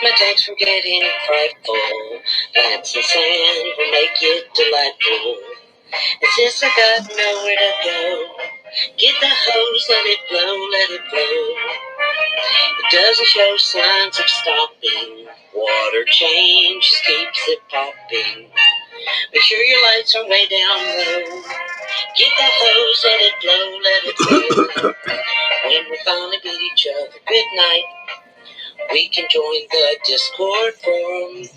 my tanks from getting frightful. Plants and sand will make it delightful. And since I got nowhere to go, get the hose, let it blow, let it blow. It doesn't show signs of stopping. Water change just keeps it popping. Make sure your lights are way down low. Get the hose, let it blow, let it blow. When we finally beat each other goodnight, we can join the Discord forum.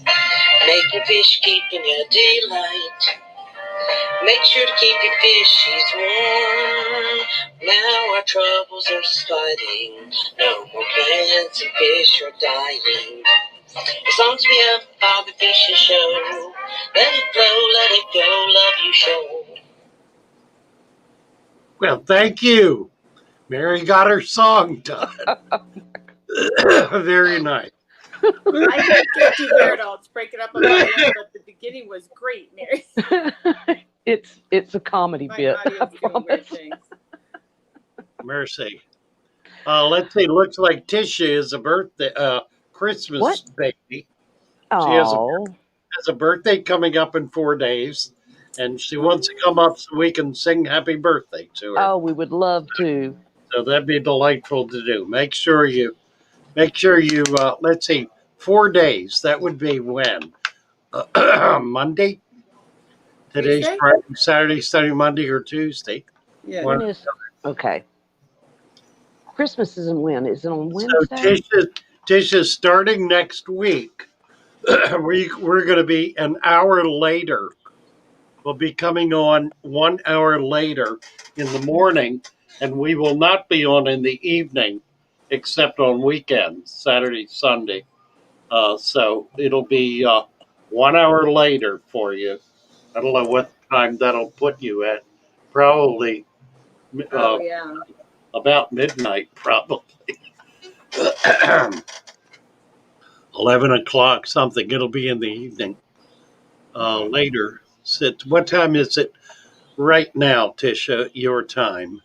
Making fish, keeping your delight. Make sure to keep your fishies warm. Now our troubles are sliding. No more plants and fish are dying. As long as we have Bobby Fisher Show, let it flow, let it go, love you show. Well, thank you. Mary got her song done. Very nice. I didn't get to hear it all. It's breaking up on my end, but the beginning was great, Mary. It's a comedy My bit. audio's doing weird things. Mercy. Let's see. Looks like Tisha is a birthday, Christmas What? baby. Oh, Has a birthday coming up in 4 days, and she wants to come up so we can sing happy birthday to her. oh, we would love to. So that'd be delightful to do. Make sure you. Let's see. 4 days. That would be when Monday. Today's Tuesday? Friday, Saturday, Sunday, Monday, or Tuesday. Yeah. When is okay? Christmas is when? Is it on So Wednesday? Tisha's starting next week. We're going to be an hour later. We'll be coming on 1 hour later in the morning, and we will not be on in the evening, except on weekends, Saturday, Sunday. So it'll be 1 hour later for you. I don't know what time that'll put you at. Probably Yeah. about midnight, probably. 11 o'clock, something. It'll be in the evening. Later. What time is it right now, Tisha, your time?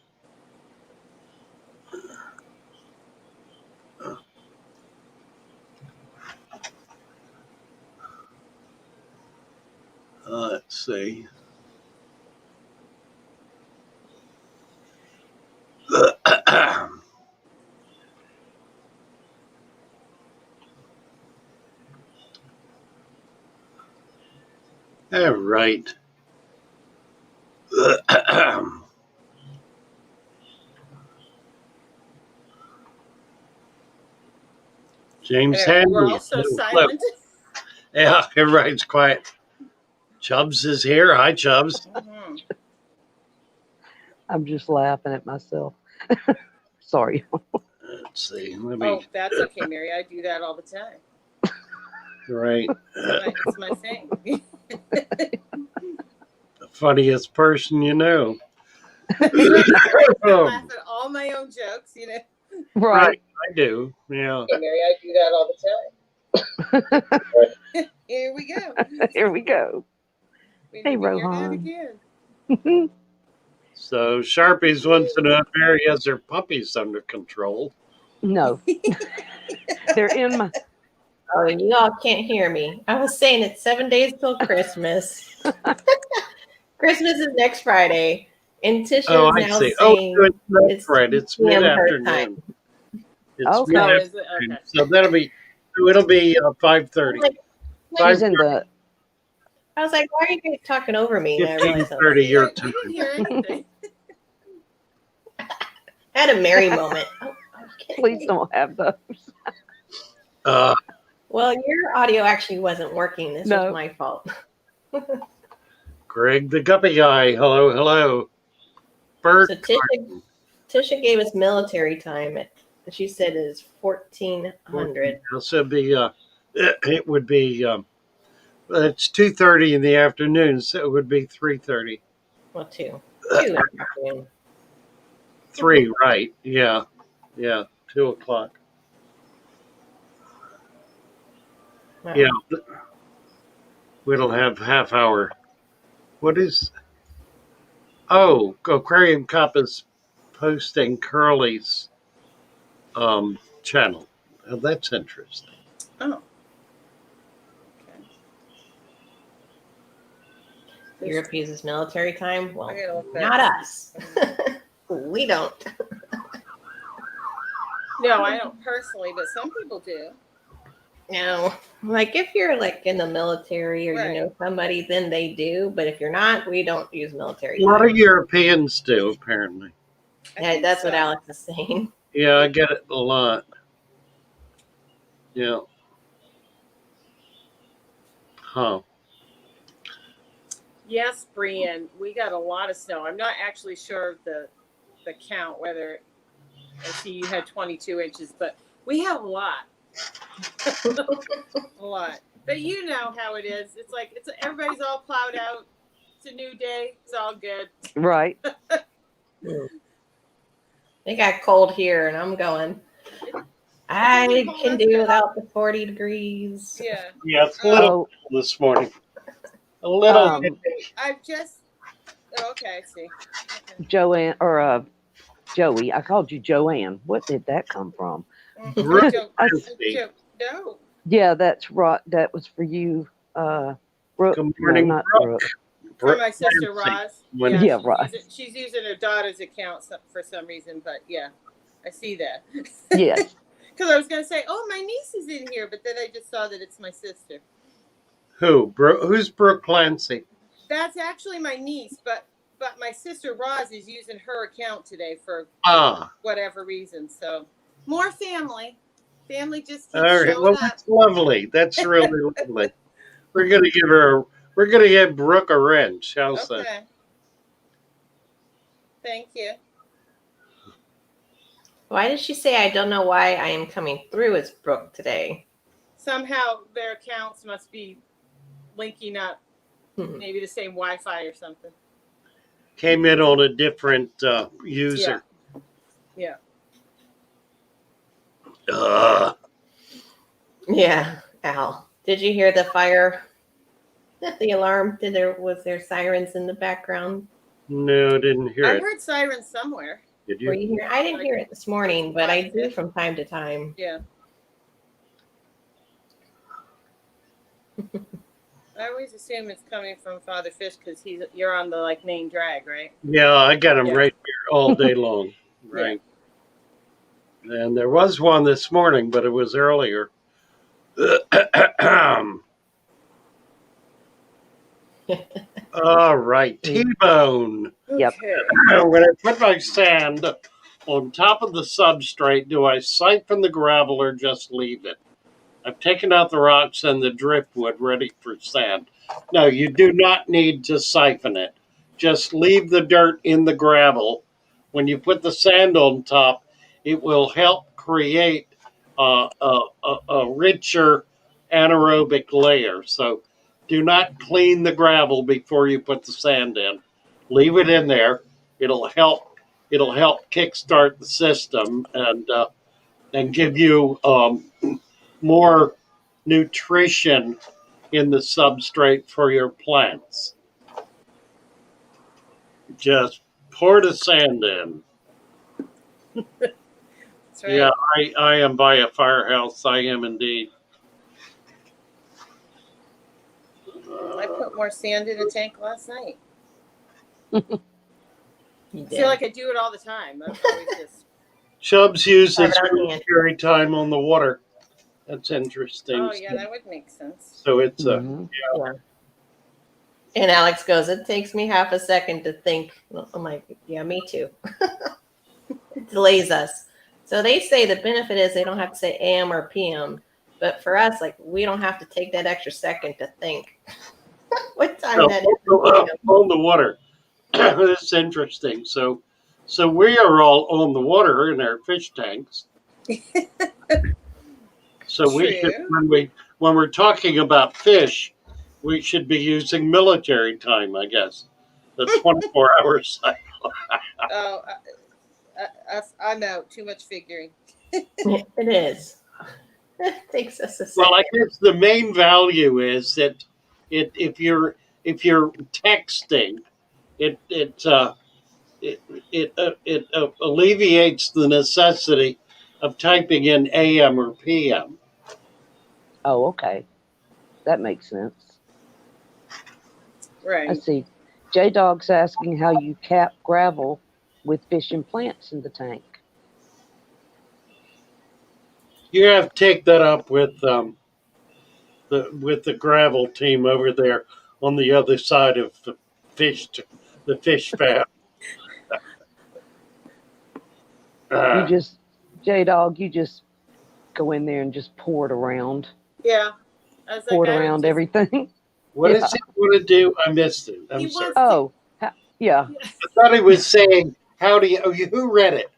Let's see. All right. James Handy. We're also silent. Yeah, everybody's quiet. Chubbs is here. Hi, Chubbs. Mm-hmm. I'm just laughing at myself. Sorry. Let's see. Oh, that's okay, Mary. I do that all the time. Right. It's my thing. The funniest person you know. I laugh at all my own jokes, you know. Right. I do. Yeah. Hey, Mary, I do that all the time. Here we go. Here we go. We Hey, need to hear that Rohan. again. So Sharpies wants to know if Mary has her puppies under control. No. They're in my. Oh, y'all can't hear me. I was saying it's 7 days till Christmas. Christmas is next Friday. And Tisha is now saying it's right. It's mid-afternoon. It's mid-afternoon. Okay. So it'll be 5:30. She's in the. I was like, why are you guys talking over me? 15:30 your time. I didn't hear anything. I had a Mary moment. Please don't have those. Well, your audio actually wasn't working. This was my fault. Greg the Guppy Guy. Hello. Bert. So Tisha gave us military time. She said it is 1400. So it would be it's 2:30 in the afternoon, so it would be 3:30. Well, 2 in the afternoon. 3, right? Yeah, 2 o'clock. Wow. Yeah, we'll have half hour. What is? Oh, Aquarium Cop is posting Curly's channel. Oh, that's interesting. Oh. Okay. Europe uses military time. Well, I gotta look not back. us. We don't. No, I don't personally, but some people do. No, like if you're like in the military or Right. you know somebody, then they do. But if you're not, we don't use military A lot time. of Europeans do, apparently. I Yeah, think that's so. what Alex is saying. Yeah, I get it a lot. Yeah. Huh. Yes, Brian, we got a lot of snow. I'm not actually sure of the count, whether I see you had 22 inches, but we have a lot. A lot. But you know how it is. It's like everybody's all plowed out. It's a new day. It's all good. Right. It got cold here, and I'm going. I can do without the 40 degrees. Yeah. Yeah, it's a little Oh, cold this morning. A little. I've just. Oh, okay, I see. Okay. Joanne or Joey. I called you Joanne. What did that come from? Brooke No. Yeah, that's right. That was for you, Brooke. Good morning, no, not Brooke. Brooke. For my sister Nancy. Roz. When- Yeah, Roz. She's using her daughter's account for some reason, but yeah, I see that. Yes. Because I was going to say, oh, my niece is in here, but then I just saw that it's my sister. Who? Who's Brooke Clancy? That's actually my niece, but my sister Roz is using her account today for whatever reason. So more family. Family just keeps All right. showing Well, up. that's lovely. That's really lovely. We're gonna give her. We're gonna give Brooke a wrench. How's that? Okay. Thank you. Why did she say I don't know why I am coming through as Brooke today? Somehow their accounts must be linking up. Maybe the same Wi-Fi or something. Came in on a different user. Yeah. Yeah, Al. Did you hear the fire? The alarm? Was there sirens in the background? No, didn't hear I it. heard sirens somewhere. Did Were you? you here? I didn't hear it this morning, but I do from time to time. Yeah. I always assume it's coming from Father Fish because you're on the main drag, right? Yeah, I got him right here all day long. Right. Yeah. And there was one this morning, but it was earlier. All right, T-bone. Yep. Okay. When I put my sand on top of the substrate, do I siphon the gravel or just leave it? I've taken out the rocks and the driftwood ready for sand. No, you do not need to siphon it. Just leave the dirt in the gravel. When you put the sand on top, it will help create a richer anaerobic layer. So do not clean the gravel before you put the sand in. Leave it in there. It'll help. It'll help kickstart the system and give you more nutrition in the substrate for your plants. Just pour the sand in. That's right. Yeah, I am by a firehouse. I am indeed. I put more sand in a tank last night. You I did. feel like I do it all the time. I'm always just. Chubbs uses Have it on hand. military time on the water. That's interesting. Oh yeah, that would make sense. So it's Mhm. Yeah. And Alex goes, it takes me half a second to think. I'm like, yeah, me too. It delays us. So they say the benefit is they don't have to say AM or PM. But for us, we don't have to take that extra second to think what time that is. on the water. That's interesting. So we are all on the water in our fish tanks. So we should, when we're talking about fish, we should be using military time, I guess. The 24-hour cycle. Oh, I'm out. Too much figuring. It is. It takes us a second. Well, I guess the main value is that if you're texting, it alleviates the necessity of typing in AM or PM. Oh, okay. That makes sense. Right. Let's see. J-Dog's asking how you cap gravel with fish and plants in the tank. You have to take that up with the gravel team over there on the other side of the fish farm. You just, J-Dog, you just go in there and just pour it around. Yeah. I was Pour like, it I would around just, everything. What Yeah. does he want to do? I missed it. I'm He sorry. wants- Oh, yeah, I thought he was saying, "How do you?" Oh, who read it?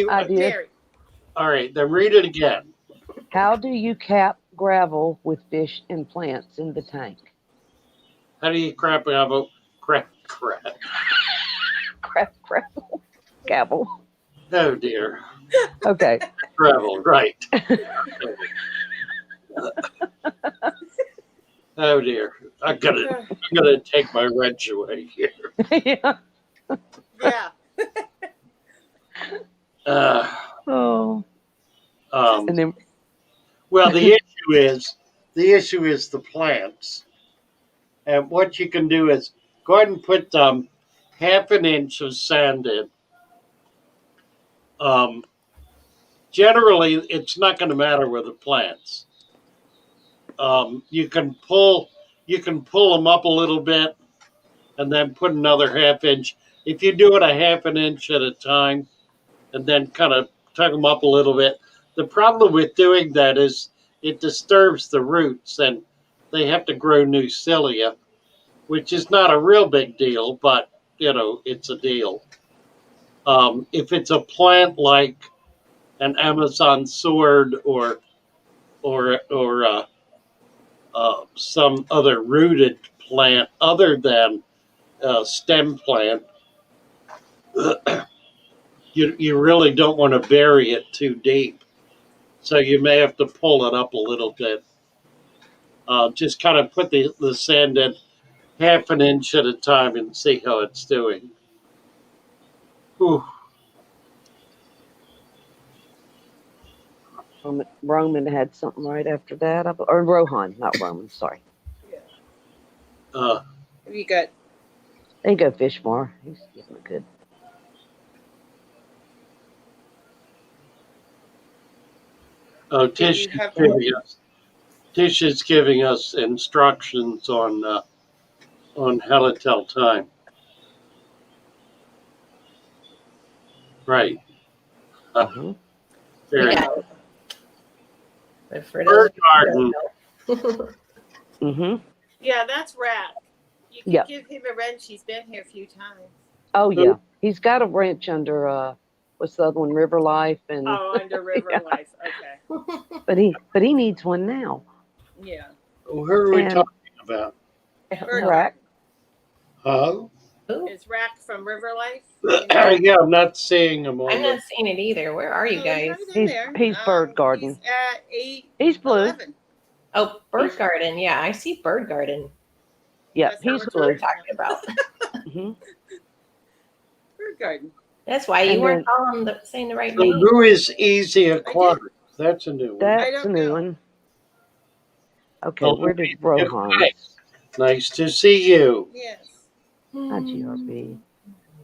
I did. Terry. All right, then read it again. How do you cap gravel with fish and plants in the tank? How do you crap gravel? Crap. Gravel. Gavel. Oh dear. Okay. Gravel, right. Oh dear. I'm gonna take my wrench away here. Yeah. Yeah. Oh. And then well, the issue is the plants, and what you can do is go ahead and put half an inch of sand in. Generally, it's not going to matter with the plants. You can pull them up a little bit, and then put another half inch. If you do it a half an inch at a time, and then kind of tuck them up a little bit. The problem with doing that is it disturbs the roots, and they have to grow new cilia, which is not a real big deal, but it's a deal. If it's a plant like an Amazon sword or some other rooted plant other than stem plant, you really don't want to bury it too deep. So you may have to pull it up a little bit. Just kind of put the sand in half an inch at a time and see how it's doing. Whew. Roman had something right after that. Or Rohan, not Roman, sorry. You got. There you go, Fish more. He's giving it good. Tish is giving us instructions on how to tell time. Right. Very Yeah. nice. But for Bird garden. Yeah, that's Rat. You can give him a wrench. He's been here a few times. Oh yeah, he's got a wrench under what's the other one, River Life, and under River Life. Okay. But he needs one now. Yeah. Who are we talking about? Rack. Oh. Is Rack from River Life? Yeah, I'm not seeing him. I'm not seeing it either. Where are you guys? He's Bird Garden. He's at 8. He's blue. 11. Oh, Bird Garden. Yeah, I see Bird Garden. Yeah, That's he's what blue. We're talking about. Bird Garden. That's why you weren't saying the right So name. who is Easy Aquatic? That's a new one. That's a new one. Okay, where did Rohan? Nice to see you. Yes. Hi, GRB.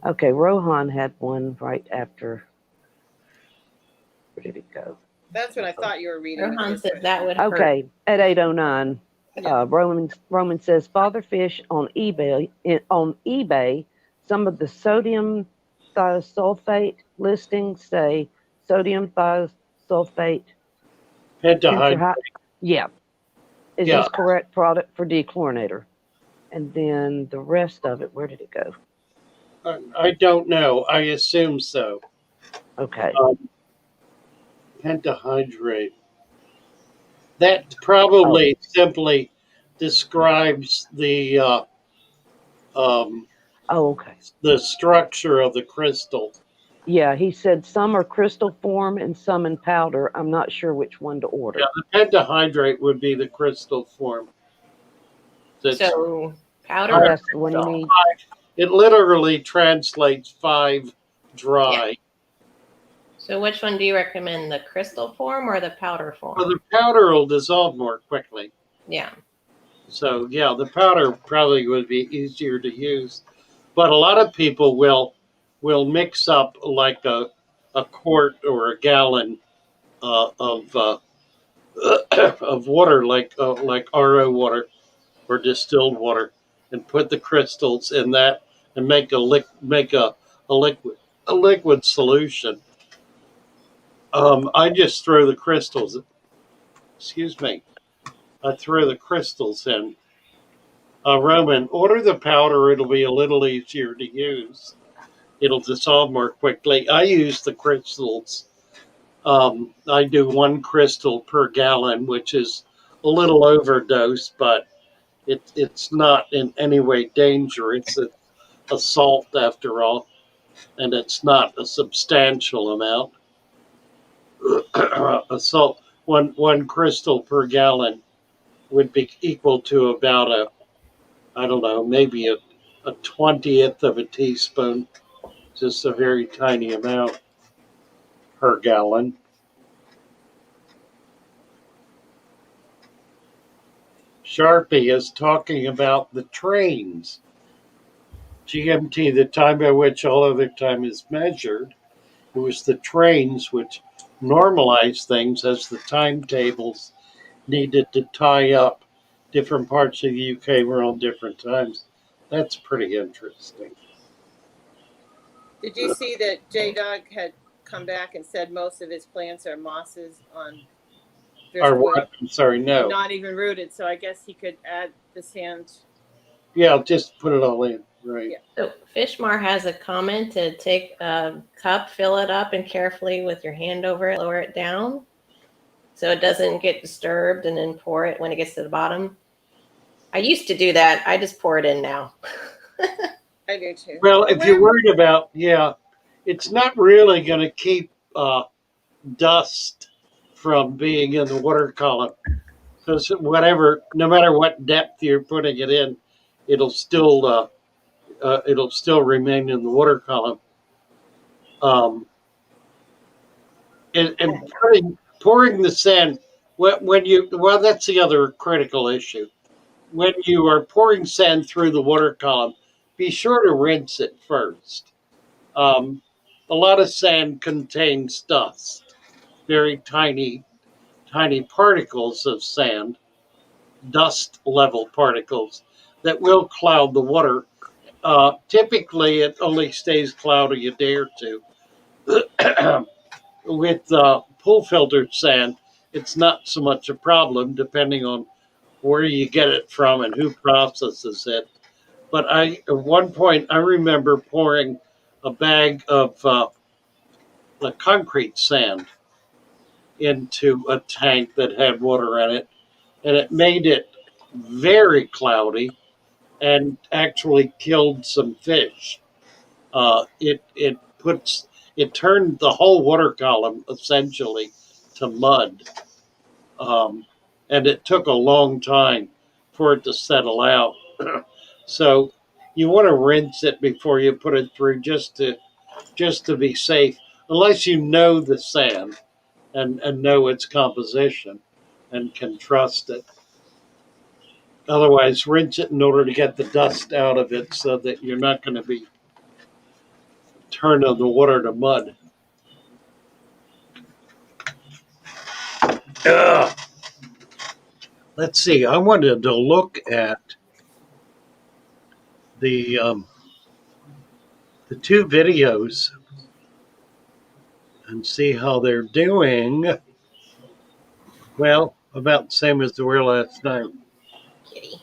Okay, Rohan had one right after. Where did it go? That's what I thought you were reading. Rohan said that would hurt. Okay, at 8:09, Roman says Father Fish on eBay. Some of the sodium thiosulfate listings say sodium thiosulfate Pentahydrate. Yeah. Is this correct product for dechlorinator? And then the rest of it, where did it go? I don't know. I assume so. Okay. Pentahydrate. That probably simply describes the okay. The structure of the crystal. Yeah, he said some are crystal form and some in powder. I'm not sure which one to order. Yeah, the pentahydrate would be the crystal form. So powder. Oh, that's the one you need. It literally translates 5 dry. Yeah. So which one do you recommend, the crystal form or the powder form? Well, the powder will dissolve more quickly. Yeah. So yeah, the powder probably would be easier to use. But a lot of people will mix up like a quart or a gallon of of water, like RO water or distilled water, and put the crystals in that and make a liquid solution. I just throw the crystals. Excuse me. I throw the crystals in. Roman, order the powder. It'll be a little easier to use. It'll dissolve more quickly. I use the crystals. I do 1 crystal per gallon, which is a little overdose, but it's not in any way dangerous. It's a salt after all, and it's not a substantial amount. A salt, one crystal per gallon would be equal to about I don't know, maybe a 20th of a teaspoon, just a very tiny amount per gallon. Sharpie is talking about the trains. GMT, the time by which all other time is measured. It was the trains which normalized things as the timetables needed to tie up. Different parts of the UK were on different times. That's pretty interesting. Did you see that J-Dog had come back and said most of his plants are mosses on What? I'm sorry, no. Not even rooted, so I guess he could add the sand. Yeah, just put it all in, right? Yeah. So Fishmar has a comment to take a cup, fill it up, and carefully with your hand over it, lower it down so it doesn't get disturbed, and then pour it when it gets to the bottom. I used to do that. I just pour it in now. I do too. Well, if you're worried about, it's not really going to keep dust from being in the water column. Because no matter what depth you're putting it in, it'll still remain in the water column. And pouring the sand that's the other critical issue. When you are pouring sand through the water column, be sure to rinse it first. A lot of sand contains dust, very tiny particles of sand, dust level particles that will cloud the water. Typically, it only stays cloudy a day or two. With pool filtered sand, it's not so much a problem, depending on where you get it from and who processes it. But at one point, I remember pouring a bag of the concrete sand into a tank that had water in it, and it made it very cloudy and actually killed some fish. It turned the whole water column essentially to mud, and it took a long time for it to settle out. So you want to rinse it before you put it through, just to be safe, unless you know the sand and know its composition and can trust it. Otherwise, rinse it in order to get the dust out of it so that you're not going to be turning the water to mud. Let's see. I wanted to look at the 2 videos and see how they're doing. Well, about the same as they were last night. Kitty.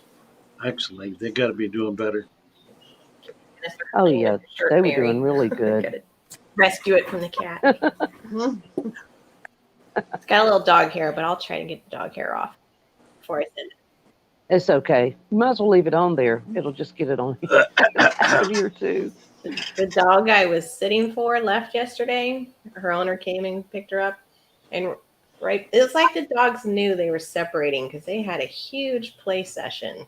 Actually, they got to be doing better. Oh yeah, they were doing really good. Rescue it from the cat. It's got a little dog hair, but I'll try to get the dog hair off before I send it. It's okay. You might as well leave it on there. It'll just get it on here too. The dog I was sitting for left yesterday. Her owner came and picked her up, and it's like the dogs knew they were separating because they had a huge play session.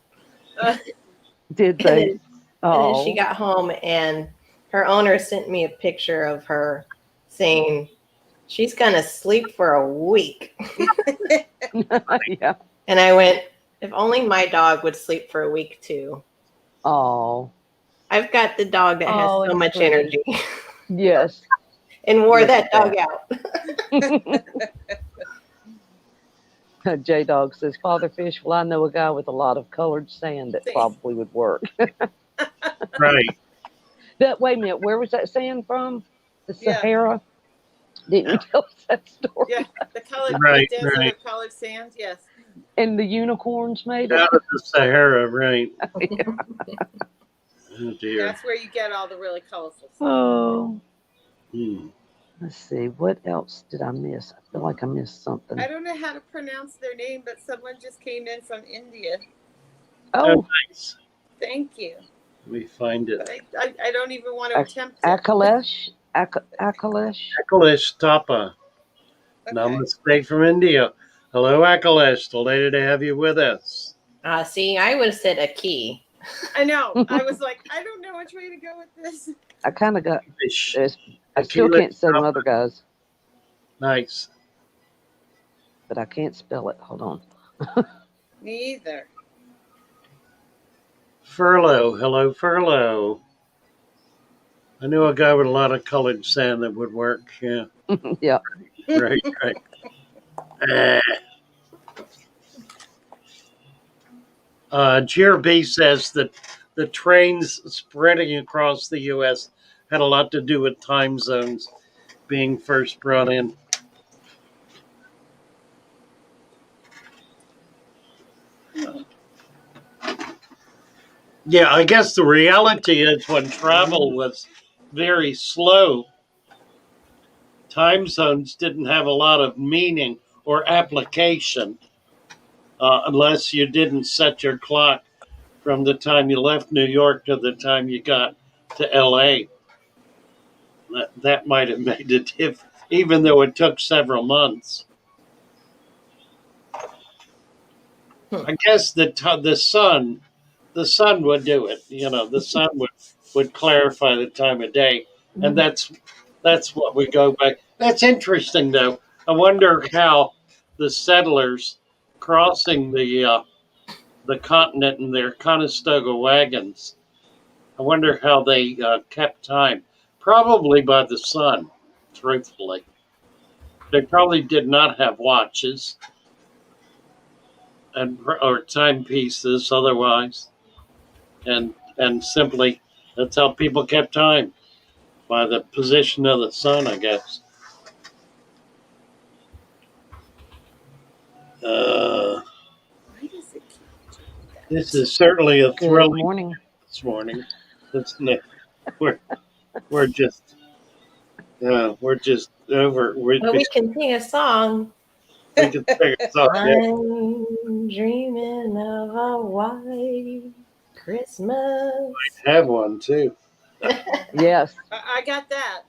Did they? And then she got home, and her owner sent me a picture of her saying, She's going to sleep for a week. Yeah. And I went, if only my dog would sleep for a week too. Oh. I've got the dog that has so it's much sweet. energy. Yes. And wore Look that at dog out. J-Dog says, Father Fish, well, I know a guy with a lot of colored sand that probably would work. Right. Wait a minute, where was that sand from? The Yeah. Sahara? Didn't you tell us that story? Yeah, the Right, desert right. of colored sands, yes. And the unicorns made it? Out of the Sahara, right. Yeah. Oh, dear. That's where you get all the really colorful stuff. Oh. Hmm. Let's see, what else did I miss? I feel like I missed something. I don't know how to pronounce their name, but someone just came in from India. Oh, Nice. Thank you. We find it. But I don't even want to attempt it. Akalesh? Akalesh? Akalesh Tapa. Okay. Namaste from India. Hello, Akalesh. Delighted to have you with us. See, I would have said a key. I know. I was like, I don't know which way to go with this. I kind of got Fish. this. I still can't say them other guys, Nice. but I can't spell it. Hold on. Me either. Furlough. Hello, Furlough. I knew a guy with a lot of colored sand that would work. Yeah. Yeah. Right, right. GRB says that the trains spreading across the U.S. had a lot to do with time zones being first brought in. Yeah, I guess the reality is when travel was very slow, time zones didn't have a lot of meaning or application unless you didn't set your clock from the time you left New York to the time you got to LA. That might have made it, even though it took several months. I guess the sun would do it. You know, the sun would clarify the time of day, and that's what we go by. That's interesting, though. I wonder how the settlers crossing the continent in their Conestoga wagons. I wonder how they kept time. Probably by the sun, truthfully. They probably did not have watches or timepieces otherwise, and simply that's how people kept time, by the position of the sun, I guess. Uh, this is certainly a thrilling morning. This morning, isn't it? We're just over. We can sing a song. We can sing a song. I'm dreaming of a white Christmas. I have one too. Yes. I got that.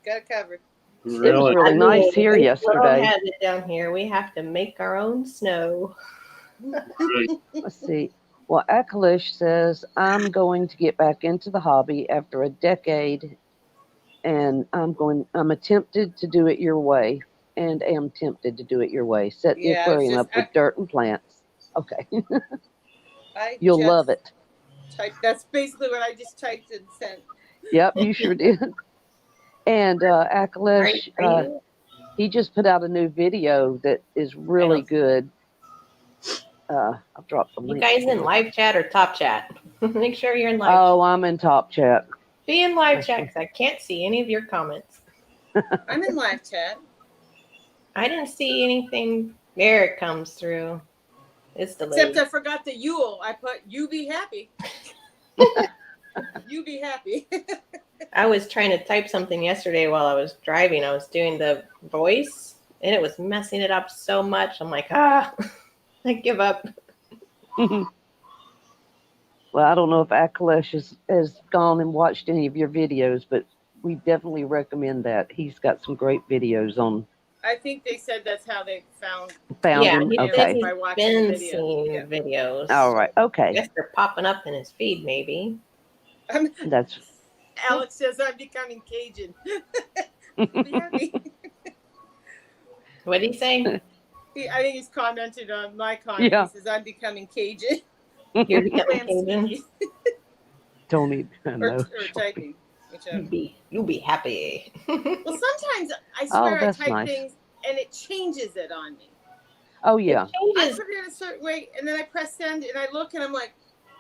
Got it covered. It was really nice here yesterday. We have it down here. We have to make our own snow. Right. Let's see. Well, Akalish says, I'm going to get back into the hobby after a decade, and I'm tempted to do it your way, and am tempted to do it your way. Set the aquarium up with dirt and plants. Okay. You'll love it. That's basically what I just typed and sent. Yep, you sure did. And Akalish, he just put out a new video that is really good. I'll drop the link. You guys in live chat or top chat? Make sure you're in live chat. I'm in top chat. Be in live chat because I can't see any of your comments. I'm in live chat. I didn't see anything. There it comes through. It's delayed. Except I forgot the Yule. I put you be happy. You be happy. I was trying to type something yesterday while I was driving. I was doing the voice and it was messing it up so much. I'm like, I give up. Well, I don't know if Akalesh has gone and watched any of your videos, but we definitely recommend that. He's got some great videos on. I think they said that's how they found him. Okay. He's been seeing videos. All right. Okay. I guess they're popping up in his feed, maybe. Alex says I'm becoming Cajun. What did he say? I think he's commented on my comment. Yeah. He says, I'm becoming Cajun. You're becoming I'm Cajun. speaking. Don't even know. Or typing. Whichever. You'll be happy. Well, sometimes I swear I that's type nice. things and it changes it on me. Oh yeah. I Changes. put it in a certain way and then I press send and I look and I'm like,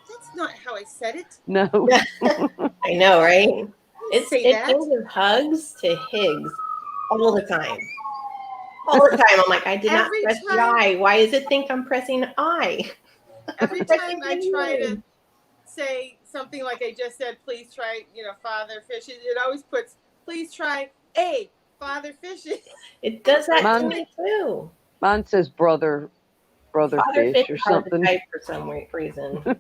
that's not how I said it. No. I know, right? It that. changes hugs to Higgs all the time. All the time. I'm like, I did not Every press the time- I. Why does it think I'm pressing I? Every Pressing time I the try I. to say something like I just said, please try, Father Fishy, it always puts, please try a Father Fishy. It does that to Mine- me too. Mine says brother Father fish Fish or is hard to something. type for some reason.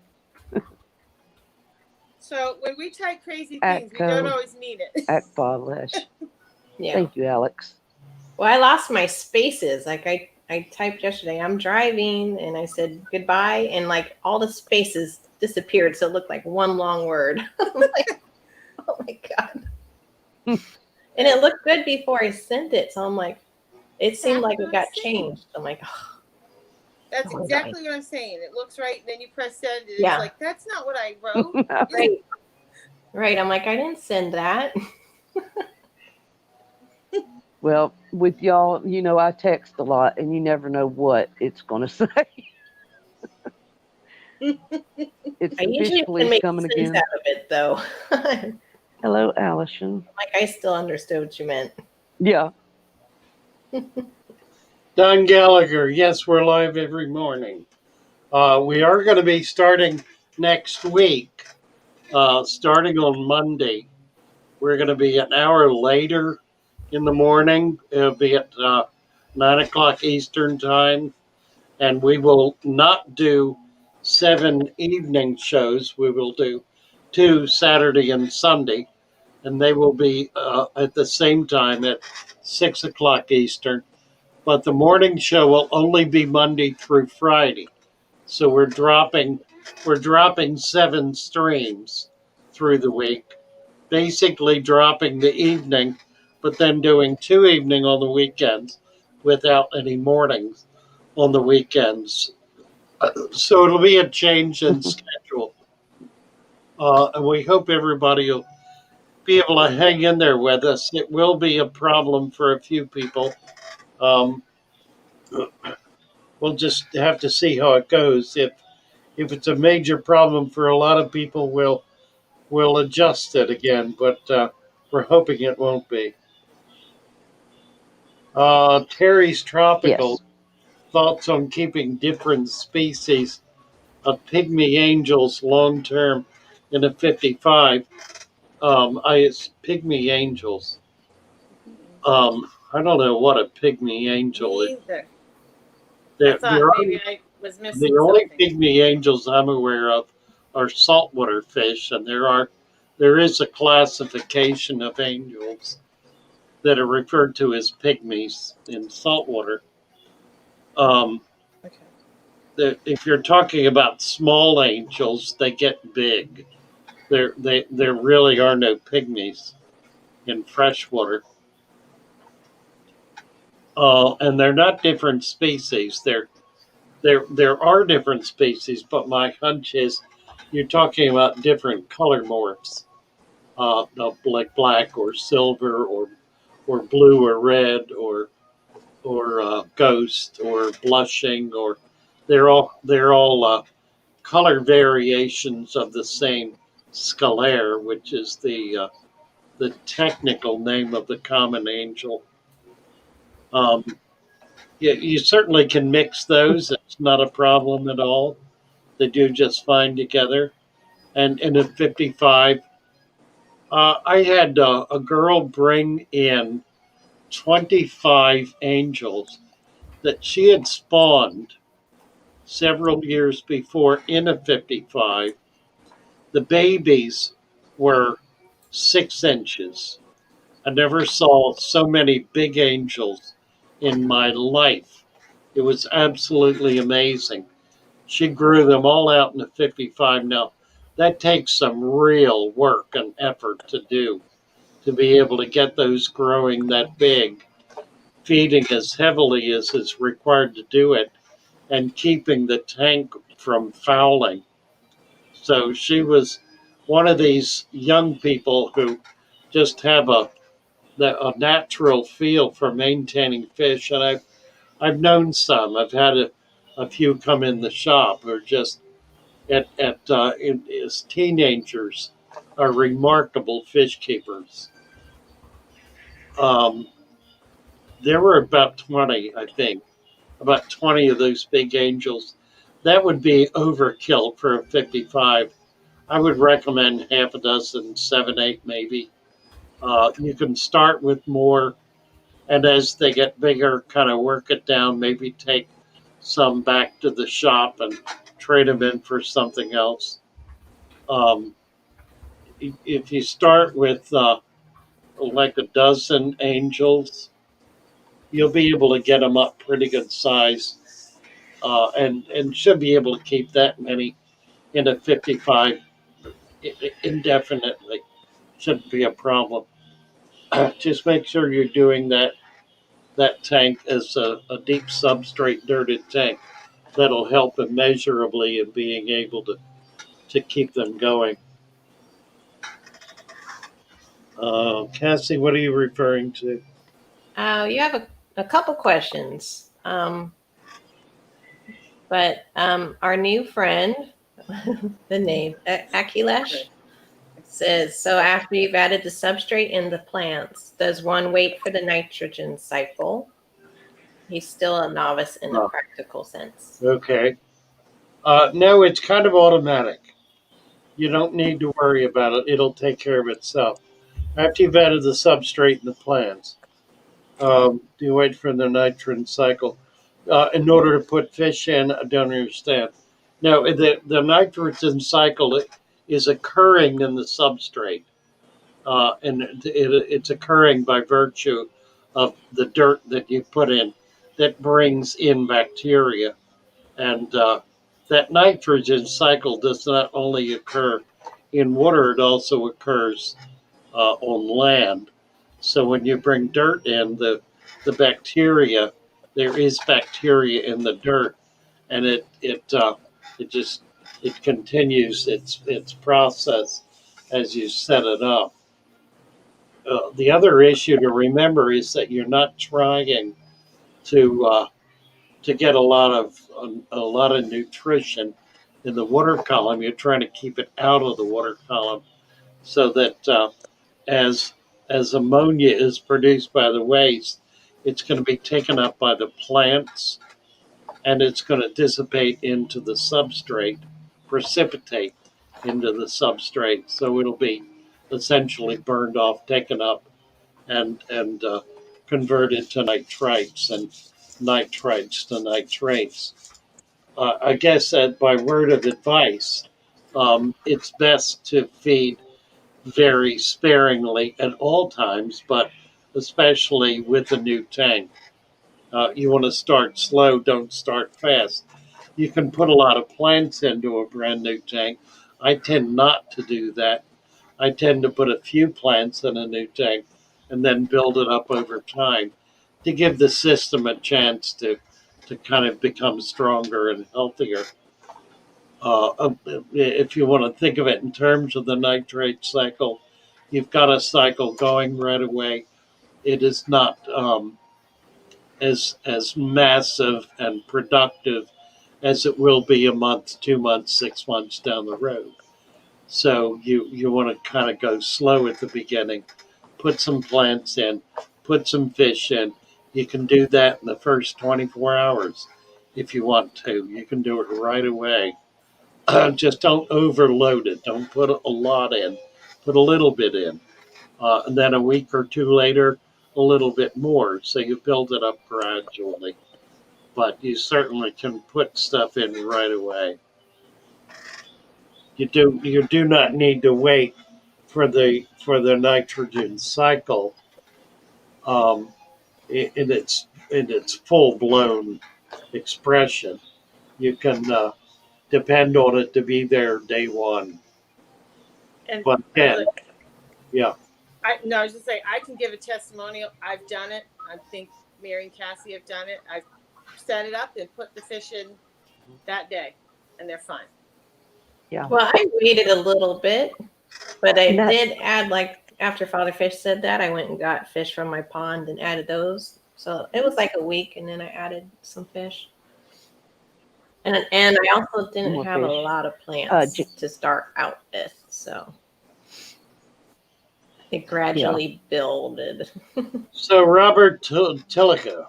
So when we type crazy things, we don't always mean it. Akbalish. Yeah. Thank you, Alex. Well, I lost my spaces. Like I typed yesterday, I'm driving, and I said goodbye, and like all the spaces disappeared, so it looked like one long word. I'm like, oh my God. And it looked good before I sent it, so I'm like, it seemed like it got changed. I'm like, oh. That's Oh, exactly what I'm saying. It looks right, and then you press send, and Yeah. it's like, that's not what I wrote. Right. Right. I'm like, I didn't send that. Well, with y'all, I text a lot, and you never know what it's going to say. It's I the usually fish can police make coming sense again. out of it, though. I'm Hello, Allison. like, I still understood what you meant. Yeah. Don Gallagher, yes, we're live every morning. We are going to be starting next week, starting on Monday. We're going to be an hour later in the morning. It'll be at 9 o'clock Eastern time. And we will not do 7 evening shows. We will do 2 Saturday and Sunday. And they will be at the same time at 6 o'clock Eastern. But the morning show will only be Monday through Friday. So we're dropping 7 streams through the week, basically dropping the evening, but then doing 2 evening on the weekends without any mornings on the weekends. So it'll be a change in schedule. And we hope everybody will be able to hang in there with us. It will be a problem for a few people. We'll just have to see how it goes. If it's a major problem for a lot of people, we'll adjust it again. But we're hoping it won't be. Terry's Tropical thoughts on keeping different species of pygmy angels long term in a 55. It's pygmy angels. I don't know what a pygmy angel is. Me either. There, I thought there maybe are, I was missing the only something. pygmy angels I'm aware of are saltwater fish, and there is a classification of angels that are referred to as pygmies in saltwater. Okay. If you're talking about small angels, they get big. There really are no pygmies in freshwater. And they're not different species. There are different species, but my hunch is you're talking about different color morphs, like black or silver or blue or red or ghost or blushing, or they're all color variations of the same scalare, which is the technical name of the common angel. Um, you certainly can mix those. It's not a problem at all. They do just fine together. And in a 55, I had a girl bring in 25 angels that she had spawned several years before in a 55. The babies were 6 inches. I never saw so many big angels in my life. It was absolutely amazing. She grew them all out in the 55. Now, that takes some real work and effort to do to be able to get those growing that big. feeding as heavily as is required to do it and keeping the tank from fouling. So she was one of these young people who just have a natural feel for maintaining fish. And I've known some. I've had a few come in the shop who are just as teenagers are remarkable fish keepers. Um, there were about 20, I think, about 20 of those big angels. That would be overkill for a 55. I would recommend half a dozen, 7, 8 maybe. You can start with more, and as they get bigger, kind of work it down. Maybe take some back to the shop and trade them in for something else. Um, if you start with like a dozen angels, you'll be able to get them up pretty good size, and should be able to keep that many in a 55 indefinitely. Shouldn't be a problem. Just make sure you're doing that tank as a deep substrate dirted tank. That'll help immeasurably in being able to keep them going. Cassie, what are you referring to? You have a couple questions. But our new friend, the name Akilesh, says, so after you've added the substrate in the plants, does one wait for the nitrogen cycle? He's still a novice in a practical sense. Okay. No, it's kind of automatic. You don't need to worry about it. It'll take care of itself. After you've added the substrate in the plants, you wait for the nitrogen cycle. In order to put fish in, I don't understand. No, the nitrogen cycle is occurring in the substrate, and it's occurring by virtue of the dirt that you put in that brings in bacteria. And that nitrogen cycle does not only occur in water, it also occurs on land. So when you bring dirt in, the bacteria, there is bacteria in the dirt, and it just it continues its process as you set it up. The other issue to remember is that you're not trying to to get a lot of nutrition in the water column. You're trying to keep it out of the water column so that as as ammonia is produced by the waste, it's going to be taken up by the plants and it's going to dissipate into the substrate, precipitate into the substrate. So it'll be essentially burned off, taken up, and converted to nitrites and nitrites to nitrates. I guess that by word of advice, it's best to feed very sparingly at all times, but especially with a new tank. You want to start slow, don't start fast. You can put a lot of plants into a brand new tank. I tend not to do that. I tend to put a few plants in a new tank and then build it up over time to give the system a chance to kind of become stronger and healthier. If you want to think of it in terms of the nitrate cycle, you've got a cycle going right away. It is not as massive and productive as it will be a month, 2 months, 6 months down the road. So you want to kind of go slow at the beginning, put some plants in, put some fish in. You can do that in the first 24 hours if you want to. You can do it right away. Just don't overload it. Don't put a lot in. Put a little bit in. And then a week or two later, a little bit more. So you build it up gradually. But you certainly can put stuff in right away. You do not need to wait for the nitrogen cycle um, in its full blown expression. You can depend on it to be there day one. And But then, yeah. I was just saying I can give a testimonial. I've done it. I think Mary and Cassie have done it. I've set it up and put the fish in that day, and they're fine. Yeah. Well, I waited a little bit, but I did add, like, after Father Fish said that, I went and got fish from my pond and added those. So it was like a week, and then I added some fish. And I also didn't have a lot of plants to start out with, so it gradually builded. So Robert Tillica.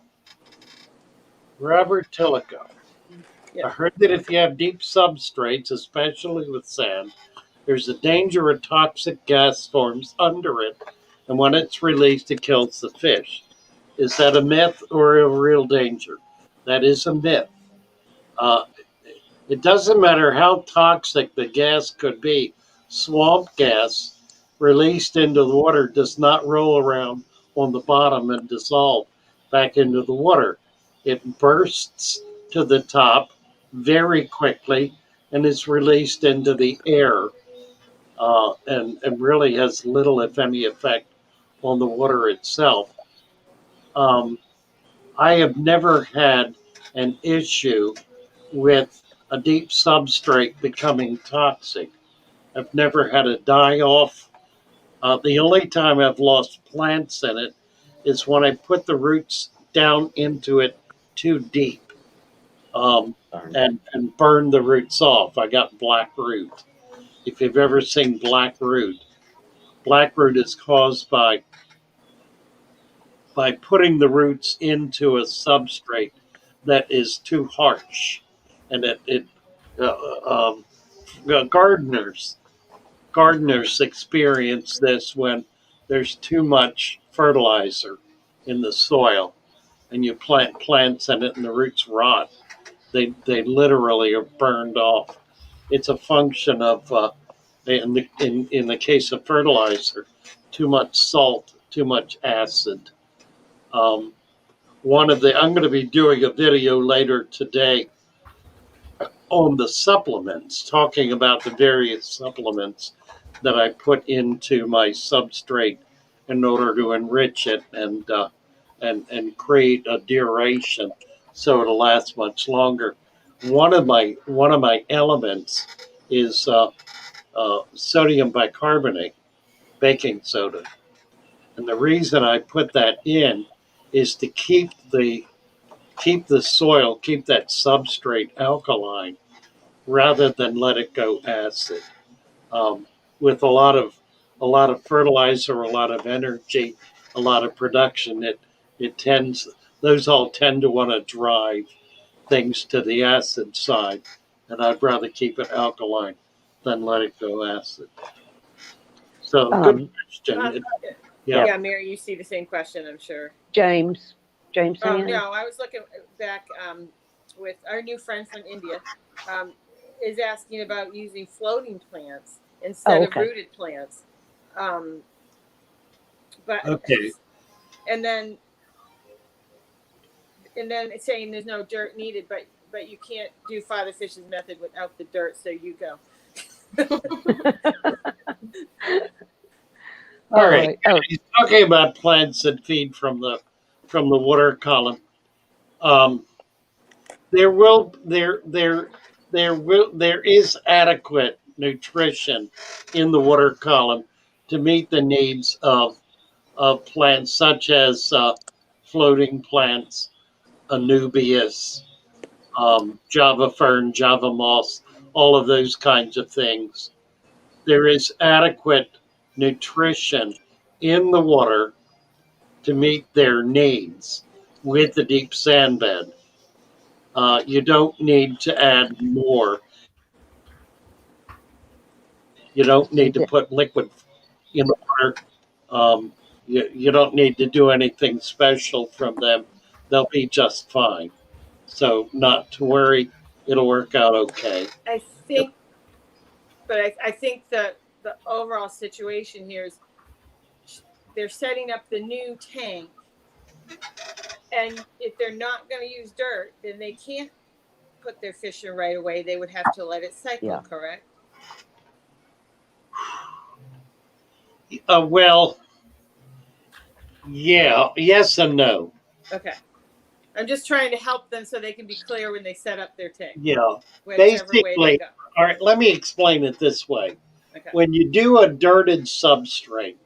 I heard that if you have deep substrates, especially with sand, there's a danger a toxic gas forms under it, and when it's released, it kills the fish. Is that a myth or a real danger? That is a myth. It doesn't matter how toxic the gas could be. Swamp gas released into the water does not roll around on the bottom and dissolve back into the water. It bursts to the top very quickly and is released into the air, and really has little, if any, effect on the water itself. I have never had an issue with a deep substrate becoming toxic. I've never had a die off. The only time I've lost plants in it is when I put the roots down into it too deep, and burned the roots off. I got black root. If you've ever seen black root is caused by putting the roots into a substrate that is too harsh, and it um, gardeners experience this when there's too much fertilizer in the soil, and you plant plants in it, and the roots rot. They literally are burned off. It's a function of in the case of fertilizer, too much salt, too much acid. Um, I'm going to be doing a video later today on the supplements, talking about the various supplements that I put into my substrate in order to enrich it and create a duration so it'll last much longer. One of my elements is sodium bicarbonate, baking soda, and the reason I put that in is to keep the soil, keep that substrate alkaline, rather than let it go acid. With a lot of fertilizer, a lot of energy, a lot of production, it tends those all tend to want to drive things to the acid side, and I'd rather keep it alkaline than let it go acid. So good question. Yeah, Mary, you see the same question, I'm sure. James. Oh no, I was looking back with our new friend from India. Is asking about using floating plants instead of rooted plants. But okay. And then it's saying there's no dirt needed, but you can't do Father Fish's method without the dirt, so you go. All right. He's talking about plants that feed from the water column. There is adequate nutrition in the water column to meet the needs of plants such as floating plants, anubias, Java fern, Java moss, all of those kinds of things. There is adequate nutrition in the water to meet their needs with the deep sand bed. You don't need to add more. You don't need to put liquid in the water. You don't need to do anything special from them. They'll be just fine. So not to worry, it'll work out okay. I think, but I think the overall situation here is they're setting up the new tank, and if they're not going to use dirt, then they can't put their fish in right away. They would have to let it cycle, correct? Well, yeah, yes and no. Okay. I'm just trying to help them so they can be clear when they set up their tank, Yeah. whichever way they Basically, go. all right, let me explain it this way. Okay. When you do a dirted substrate,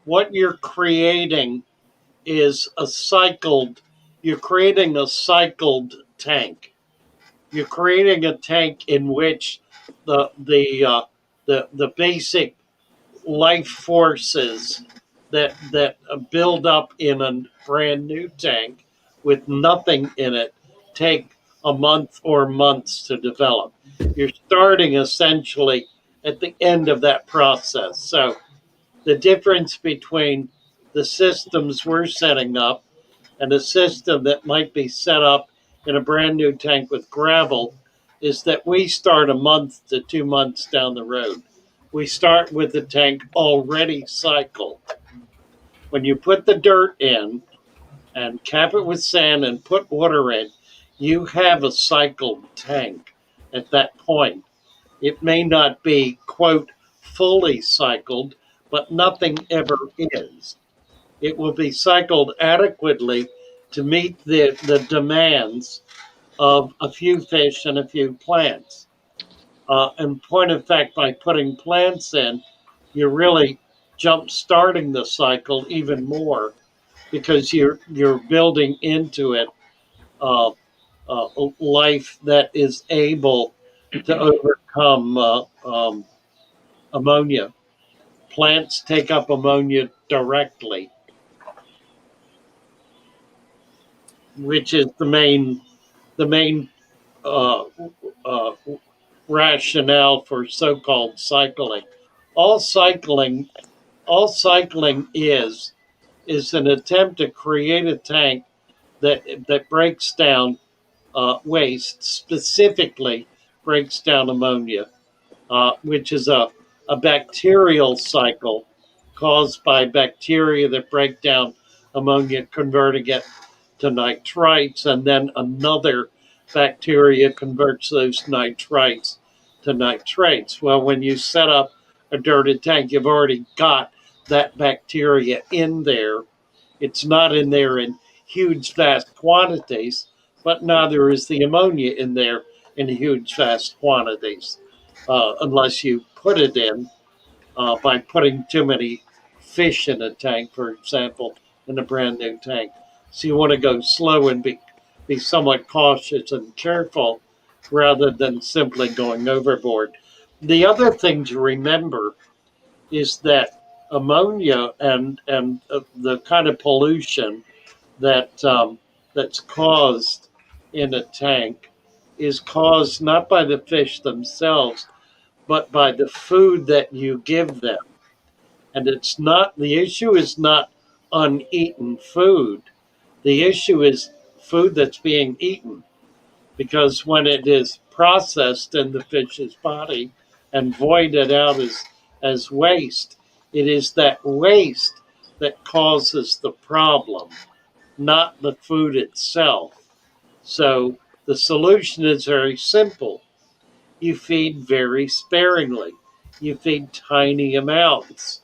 what you're creating is you're creating a cycled tank. You're creating a tank in which the basic life forces that build up in a brand new tank with nothing in it take a month or months to develop. You're starting essentially at the end of that process. So the difference between the systems we're setting up and a system that might be set up in a brand new tank with gravel is that we start a month to 2 months down the road. We start with the tank already cycled. When you put the dirt in and cap it with sand and put water in, you have a cycled tank at that point. It may not be, quote, fully cycled, but nothing ever is. It will be cycled adequately to meet the demands of a few fish and a few plants. And point of fact, by putting plants in, you're really jump starting the cycle even more because you're building into it uh, life that is able to overcome ammonia. Plants take up ammonia directly, which is the main uh, uh, rationale for so-called cycling. All cycling, all cycling is an attempt to create a tank that breaks down waste, specifically breaks down ammonia, which is a bacterial cycle caused by bacteria that break down ammonia, converting it to nitrites, and then another bacteria converts those nitrites to nitrates. Well, when you set up a dirted tank, you've already got that bacteria in there. It's not in there in huge, vast quantities, but neither is the ammonia in there in huge, vast quantities, unless you put it in by putting too many fish in a tank, for example, in a brand new tank. So you want to go slow and be somewhat cautious and careful rather than simply going overboard. The other thing to remember is that ammonia and the kind of pollution that's caused in a tank is caused not by the fish themselves, but by the food that you give them. And the issue is not uneaten food. The issue is food that's being eaten. Because when it is processed in the fish's body and voided out as waste, it is that waste that causes the problem, not the food itself. So the solution is very simple. You feed very sparingly. You feed tiny amounts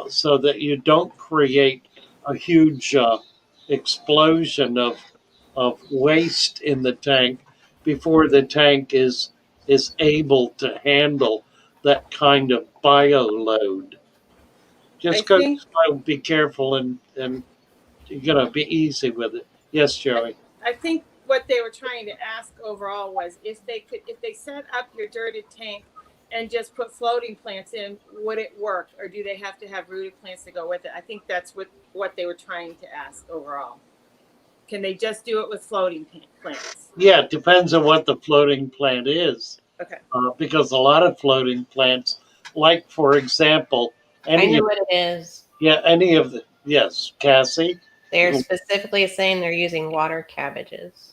so that you don't create a huge explosion of waste in the tank before the tank is able to handle that kind of bio load. I Just go think slow, be careful, and be easy with it. Yes, I, Joey. I think what they were trying to ask overall was if they set up your dirted tank and just put floating plants in, would it work, or do they have to have rooted plants to go with it? I think that's what they were trying to ask overall. Can they just do it with floating plants? Yeah, it depends on what the floating plant is, Okay. because a lot of floating plants, like for example, I any know of what it is. any of the yes, Cassie. They're specifically saying they're using water cabbages.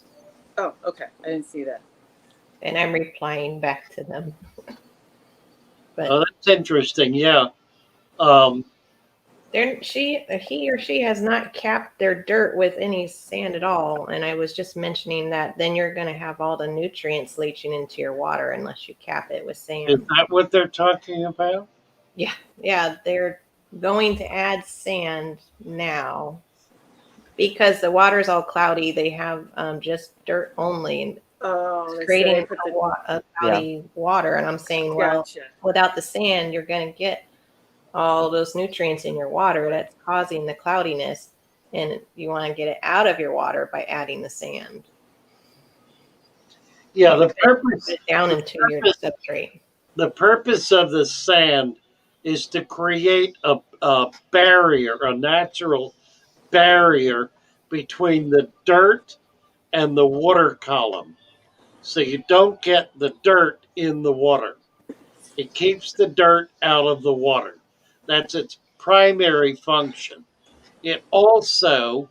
Oh, okay. I didn't see that. And I'm replying back to them. But Oh, that's interesting. Yeah. Um, he or she has not capped their dirt with any sand at all. And I was just mentioning that then you're going to have all the nutrients leaching into your water unless you cap it with sand. is that what they're talking about? Yeah, they're going to add sand now because the water's all cloudy. They have just dirt only, and Oh, it's so creating they put the a cloudy water. And I'm saying, well, gotcha. without the sand, you're going to get all those nutrients in your water that's causing the cloudiness, and you want to get it out of your water by adding the sand. Yeah, Put it down into your substrate. the purpose of the sand is to create a barrier, a natural barrier between the dirt and the water column. So you don't get the dirt in the water. It keeps the dirt out of the water. That's its primary function. It also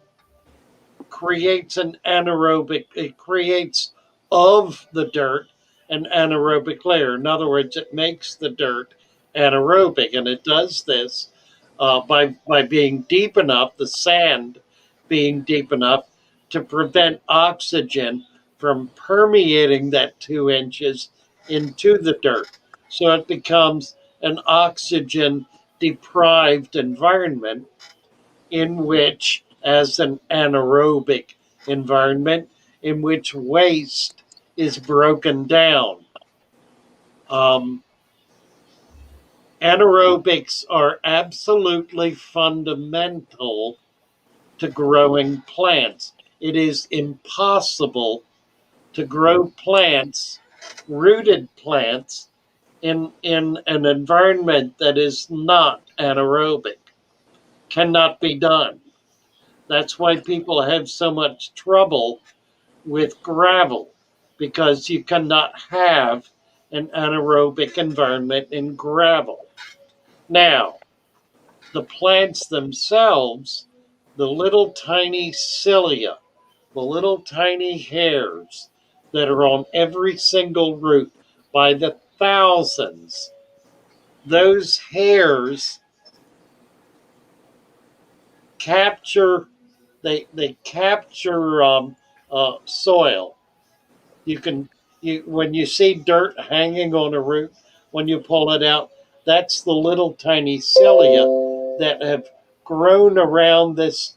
creates an anaerobic, it creates of the dirt an anaerobic layer. In other words, it makes the dirt anaerobic, and it does this by being deep enough, the sand being deep enough to prevent oxygen from permeating that 2 inches into the dirt. So it becomes an oxygen deprived environment in which, as an anaerobic environment, in which waste is broken down. Um, Anaerobics are absolutely fundamental to growing plants. It is impossible to grow plants, rooted plants, in an environment that is not anaerobic. Cannot be done. That's why people have so much trouble with gravel, because you cannot have an anaerobic environment in gravel. Now, the plants themselves, the little tiny cilia, the little tiny hairs that are on every single root by the thousands, those hairs capture, they capture soil. You can, when you see dirt hanging on a root, when you pull it out, that's the little tiny cilia that have grown around this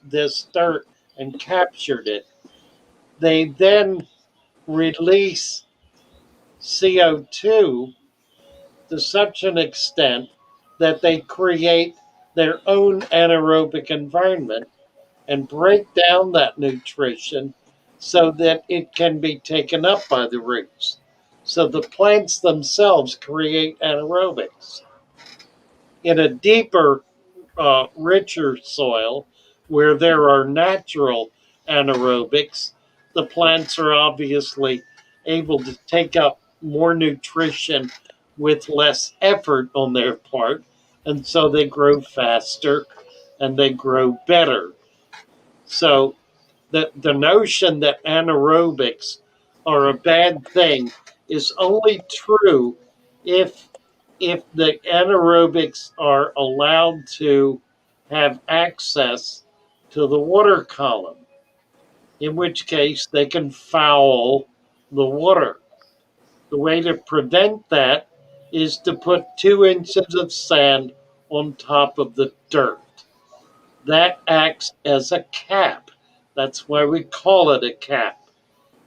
dirt and captured it. They then release CO2 to such an extent that they create their own anaerobic environment and break down that nutrition so that it can be taken up by the roots. So the plants themselves create anaerobics. In a deeper, richer soil where there are natural anaerobics, the plants are obviously able to take up more nutrition with less effort on their part, and so they grow faster and they grow better. So the notion that anaerobics are a bad thing is only true if the anaerobics are allowed to have access to the water column, in which case they can foul the water. The way to prevent that is to put 2 inches of sand on top of the dirt. That acts as a cap. That's why we call it a cap.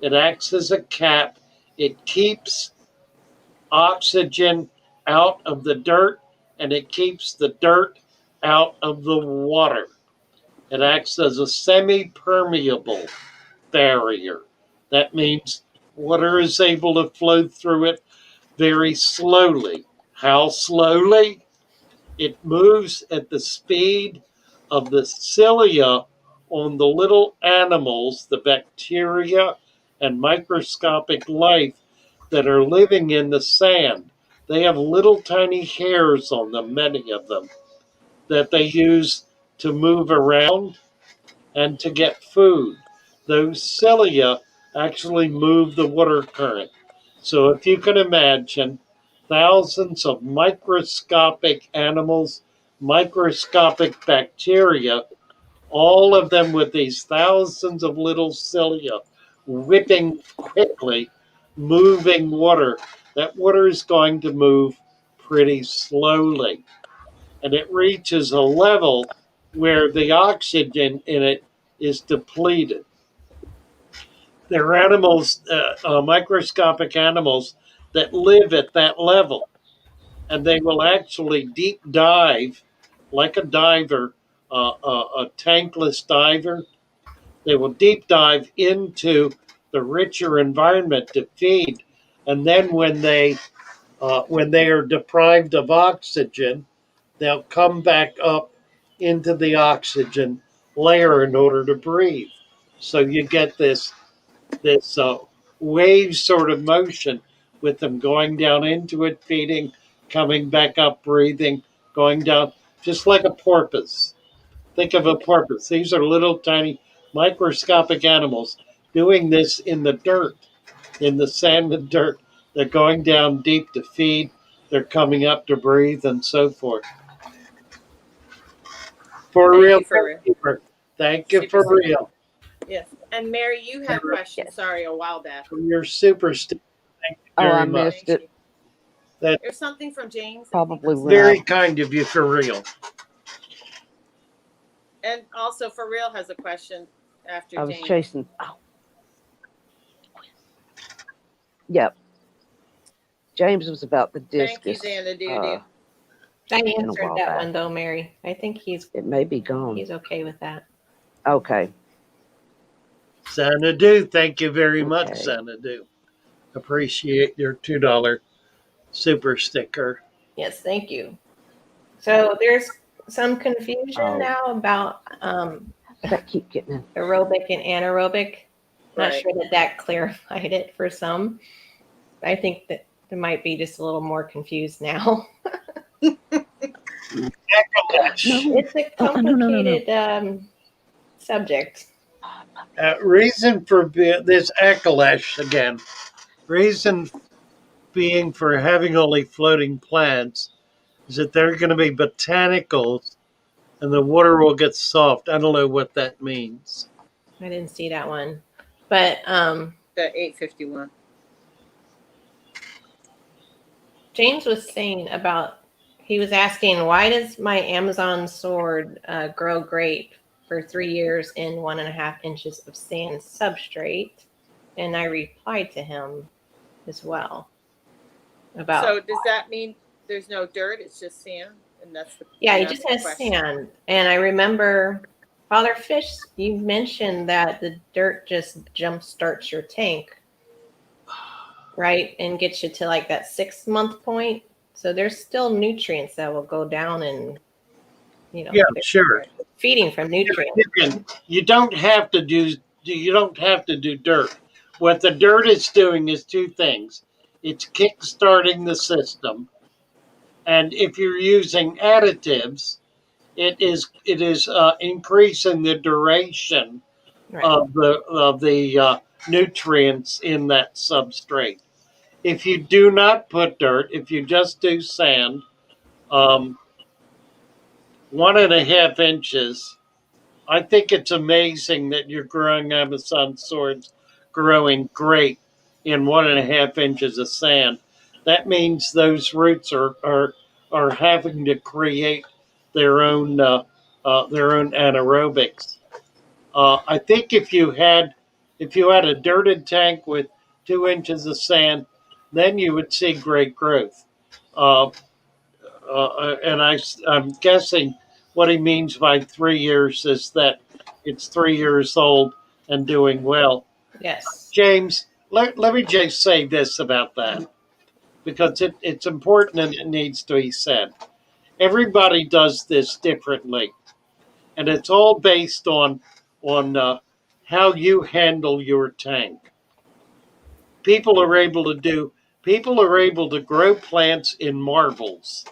It acts as a cap. It keeps oxygen out of the dirt, and it keeps the dirt out of the water. It acts as a semi permeable barrier. That means water is able to flow through it very slowly. How slowly? It moves at the speed of the cilia on the little animals, the bacteria and microscopic life that are living in the sand. They have little tiny hairs on them, many of them, that they use to move around and to get food. Those cilia actually move the water current. So if you can imagine thousands of microscopic animals, microscopic bacteria, all of them with these thousands of little cilia whipping quickly, moving water. That water is going to move pretty slowly. And it reaches a level where the oxygen in it is depleted. They're animals, microscopic animals that live at that level, and they will actually deep dive like a diver, a tankless diver. They will deep dive into the richer environment to feed, and then when they are deprived of oxygen, they'll come back up into the oxygen layer in order to breathe. So you get this wave sort of motion with them going down into it, feeding, coming back up, breathing, going down, just like a porpoise. Think of a porpoise. These are little tiny microscopic animals doing this in the dirt, in the sand and dirt. They're going down deep to feed, they're coming up to breathe, and so forth. For Thank real, you for real. thank you Super for sticker. real. Yes. And Mary, you had a question. Yes. Sorry, a while back. For your super sticker. Thank you Oh, very I much. missed it. There's something from James. I think. Probably when Very kind of you, for real. And also, for real has a question after I was James. chasing. Oh. Yep. James was about the Thank you, discus. Xanadu. I a answered while that back. one though, Mary. I think he's It may be gone. okay with that. Okay. Xanadu, thank you very much, Okay. Xanadu. Appreciate your $2 super sticker. Yes, thank you. So there's some confusion Oh. now about That keep getting in. aerobic and anaerobic. Not Right. sure that clarified it for some. I think that there might be just a little more confused now. No. It's a complicated subject. Reason for this Akalash again. Reason being for having only floating plants is that they're going to be botanicals and the water will get soft. I don't know what that means. I didn't see that one. But The 851. James was saying about, he was asking, why does my Amazon sword grow great for 3 years in 1.5 inches of sand substrate? And I replied to him as well about. So does that mean there's no dirt? It's just sand, and that's the Yeah, he that's just the has question. sand. And I remember, Father Fish, you mentioned that the dirt just jump starts your tank, right? And gets you to like that 6-month point. So there's still nutrients that will go down and, Yeah, sure. feeding from nutrients. You don't have to do dirt. What the dirt is doing is two things. It's kick-starting the system, and if you're using additives, it is increasing the duration Right. of the nutrients in that substrate. If you do not put dirt, if you just do sand, 1.5 inches. I think it's amazing that you're growing Amazon swords, growing great in 1.5 inches of sand. That means those roots are having to create their own anaerobics. I think if you had a dirted tank with 2 inches of sand, then you would see great growth. Uh, and I'm guessing what he means by 3 years is that it's 3 years old and doing well. Yes. James, let me just say this about that because it's important and it needs to be said. Everybody does this differently, and it's all based on how you handle your tank. People are able to grow plants in marbles.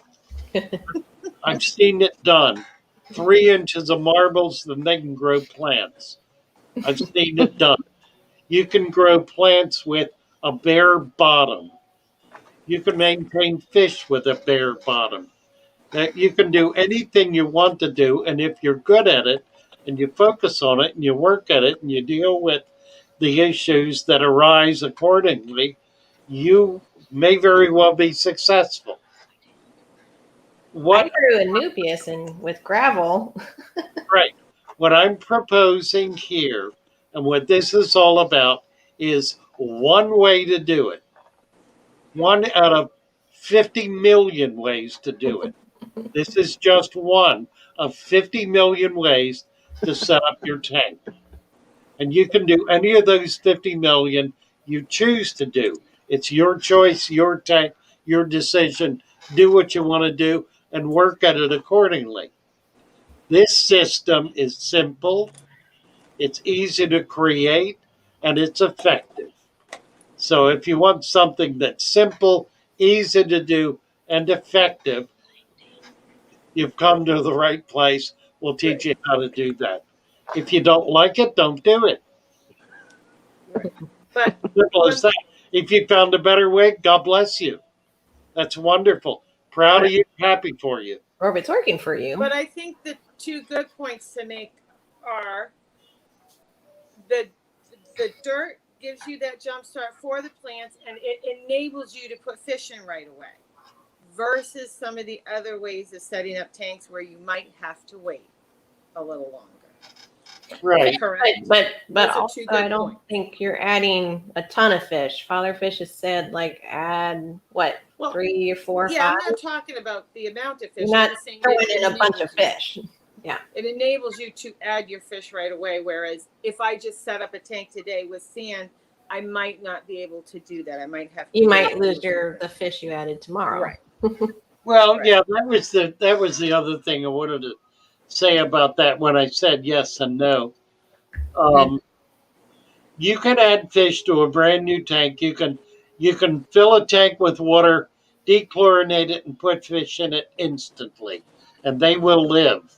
I've seen it done. 3 inches of marbles, then they can grow plants. I've seen it done. You can grow plants with a bare bottom. You can maintain fish with a bare bottom. You can do anything you want to do, and if you're good at it, and you focus on it, and you work at it, and you deal with the issues that arise accordingly, you may very well be successful. I grew a nubius and with gravel. Right. What I'm proposing here and what this is all about is one way to do it. One out of 50 million ways to do it. This is just one of 50 million ways to set up your tank. And you can do any of those 50 million you choose to do. It's your choice, your tank, your decision. Do what you want to do and work at it accordingly. This system is simple, it's easy to create, and it's effective. So if you want something that's simple, easy to do, and effective, you've come to the right place. We'll teach you how to do that. If you don't like it, don't do it. Right. But Simple as that. If you found a better way, God bless you. That's wonderful. Proud of you, happy for you. Or if it's working for you. But I think the two good points to make are the dirt gives you that jump start for the plants, and it enables you to put fish in right away, versus some of the other ways of setting up tanks where you might have to wait a little longer. Right. Correct. But Those are also, two good I don't points. think you're adding a ton of fish. Father Fish has said like add what, Well, 3 or 4 or Yeah, 5. I'm not talking about the amount of fish. You're not I'm just saying throwing it in a bunch of enables fish. you. It enables you to add your fish right away. Whereas if I just set up a tank today with sand, I might not be able to do that. I might have to. You might lose the fish you added tomorrow. Right. Well, Right. yeah, that was the other thing I wanted to say about that when I said yes and no. You can add fish to a brand new tank. You can fill a tank with water, dechlorinate it, and put fish in it instantly, and they will live.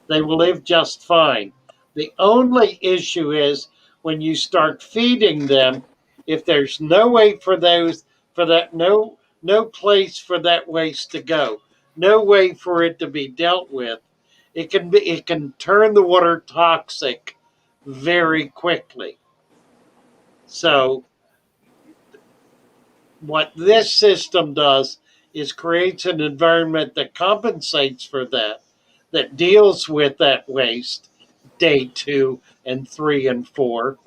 They will live just fine. The only issue is when you start feeding them, if there's no way for that no place for that waste to go, no way for it to be dealt with, it can turn the water toxic very quickly. So what this system does is creates an environment that compensates for that deals with that waste day 2 and 3 and 4.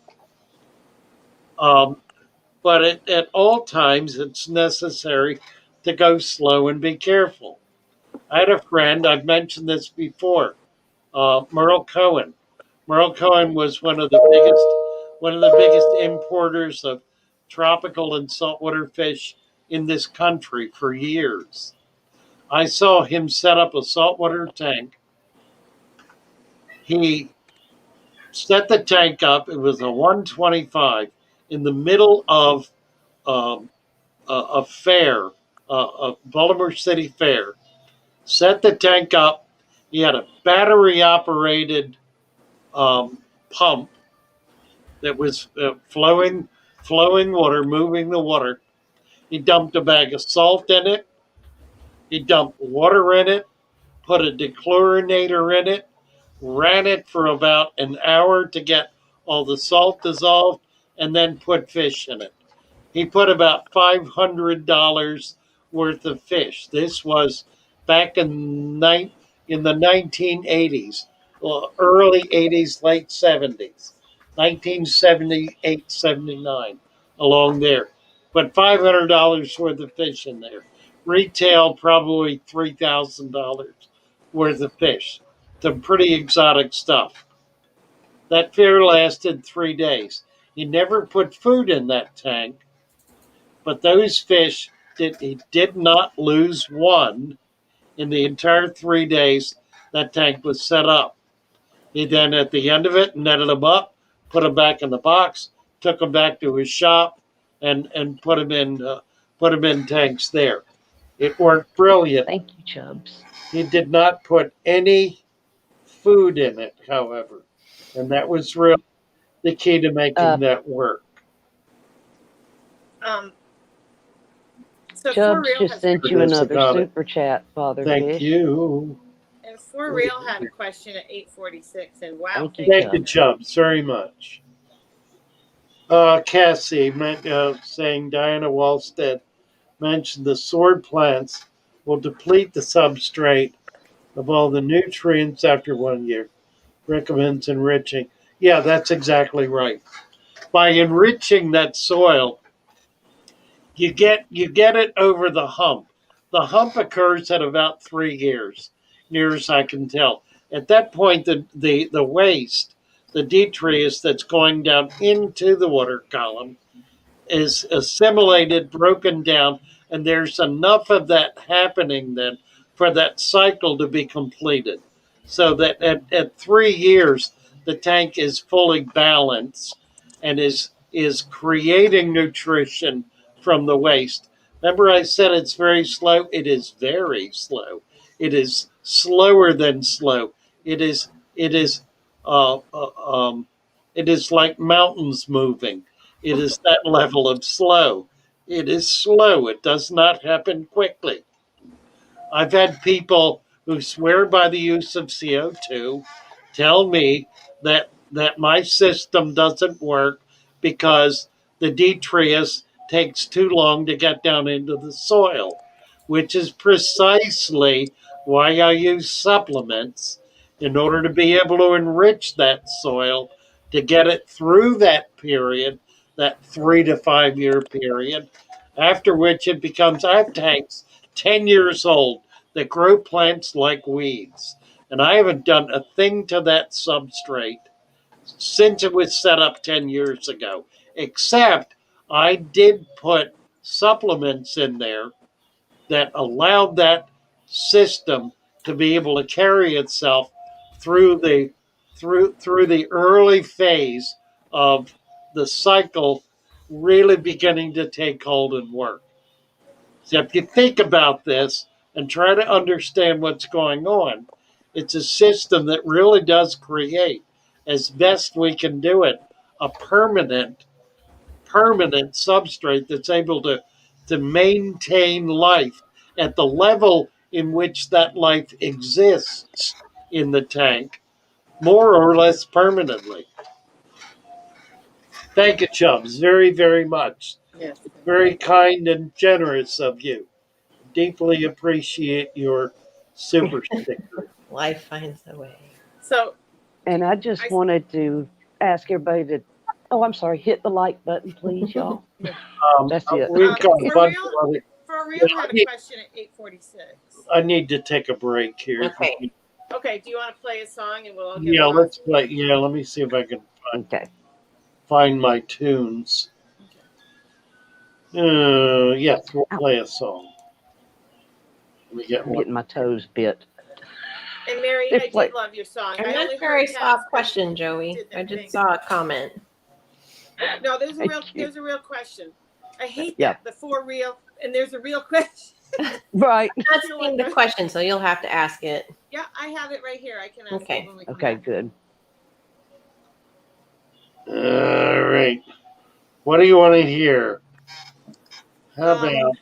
Um, but at all times, it's necessary to go slow and be careful. I had a friend, I've mentioned this before, Merle Cohen. Merle Cohen was one of the biggest importers of tropical and saltwater fish in this country for years. I saw him set up a saltwater tank. He set the tank up. It was a 125 in the middle of um, a fair, a Baltimore City fair. Set the tank up. He had a battery operated pump that was flowing water, moving the water. He dumped a bag of salt in it. He dumped water in it, put a dechlorinator in it, ran it for about an hour to get all the salt dissolved, and then put fish in it. He put about $500 worth of fish. This was back in the 1980s, well, early 80s, late 70s, 1978, 79, along there. But $500 worth of fish in there. Retail probably $3,000 worth of fish. Some pretty exotic stuff. That fair lasted 3 days. He never put food in that tank, but those fish he did not lose one in the entire 3 days that tank was set up. He then, at the end of it, netted them up, put them back in the box, took them back to his shop, and put them in tanks there. It worked brilliant. Thank you, Chubbs. He did not put any food in it, however, and that was really the key to making that work. So For Chubbs Real just has sent you another super chat, Father Thank Fish. you. and For Real had a question at 8:46, and wow, Thank you, Chubbs, very much. Cassie saying Diana Walstead mentioned the sword plants will deplete the substrate of all the nutrients after 1 year. recommends enriching. Yeah, that's exactly right. By enriching that soil, you get it over the hump. The hump occurs at about 3 years, near as I can tell. At that point, the waste, the detritus that's going down into the water column, is assimilated, broken down, and there's enough of that happening then for that cycle to be completed. So that at 3 years, the tank is fully balanced and is creating nutrition from the waste. Remember, I said it's very slow? It is very slow. It is slower than slow. It is uh, uh, um, it is like mountains moving. It is that level of slow. It is slow. It does not happen quickly. I've had people who swear by the use of CO2 tell me that my system doesn't work because the detritus takes too long to get down into the soil, which is precisely why I use supplements in order to be able to enrich that soil to get it through that period, that 3 to 5 year period, after which it becomes, I have tanks 10 years old that grow plants like weeds. And I haven't done a thing to that substrate since it was set up 10 years ago, except I did put supplements in there that allowed that system to be able to carry itself through the early phase of the cycle really beginning to take hold and work. So if you think about this and try to understand what's going on, it's a system that really does create, as best we can do it, a permanent substrate that's able to maintain life at the level in which that life exists in the tank, more or less permanently. Thank you, Chubs, very, very much. Yes. Very kind and generous of you. Deeply appreciate your super sticker. Life finds a way. So And I just I- wanted to ask everybody to, oh, I'm sorry, hit the like button, please, y'all. That's it. We've got a for bunch real, of other. for real, Yeah, had a question at 8:46. I need to take a break here. Okay. Okay, do you want to play a song and we'll all get Yeah, lost? let's play. Yeah, let me see if I can Okay. find my tunes. Yes, we'll play a song. Let me get I'm one. getting my toes bit. And Mary, It's I did like- love your song. And I that's only a very heard soft half, question, Joey. did that I just thing. saw a comment. No, there's a Thank real you. there's a real question. I hate Yeah. that. The for real and there's a real question. Right. That's the question, so you'll have to ask it. Yeah, I have it right here. I can ask Okay. it when we come Okay, back. good. All right. What do you want to hear? How about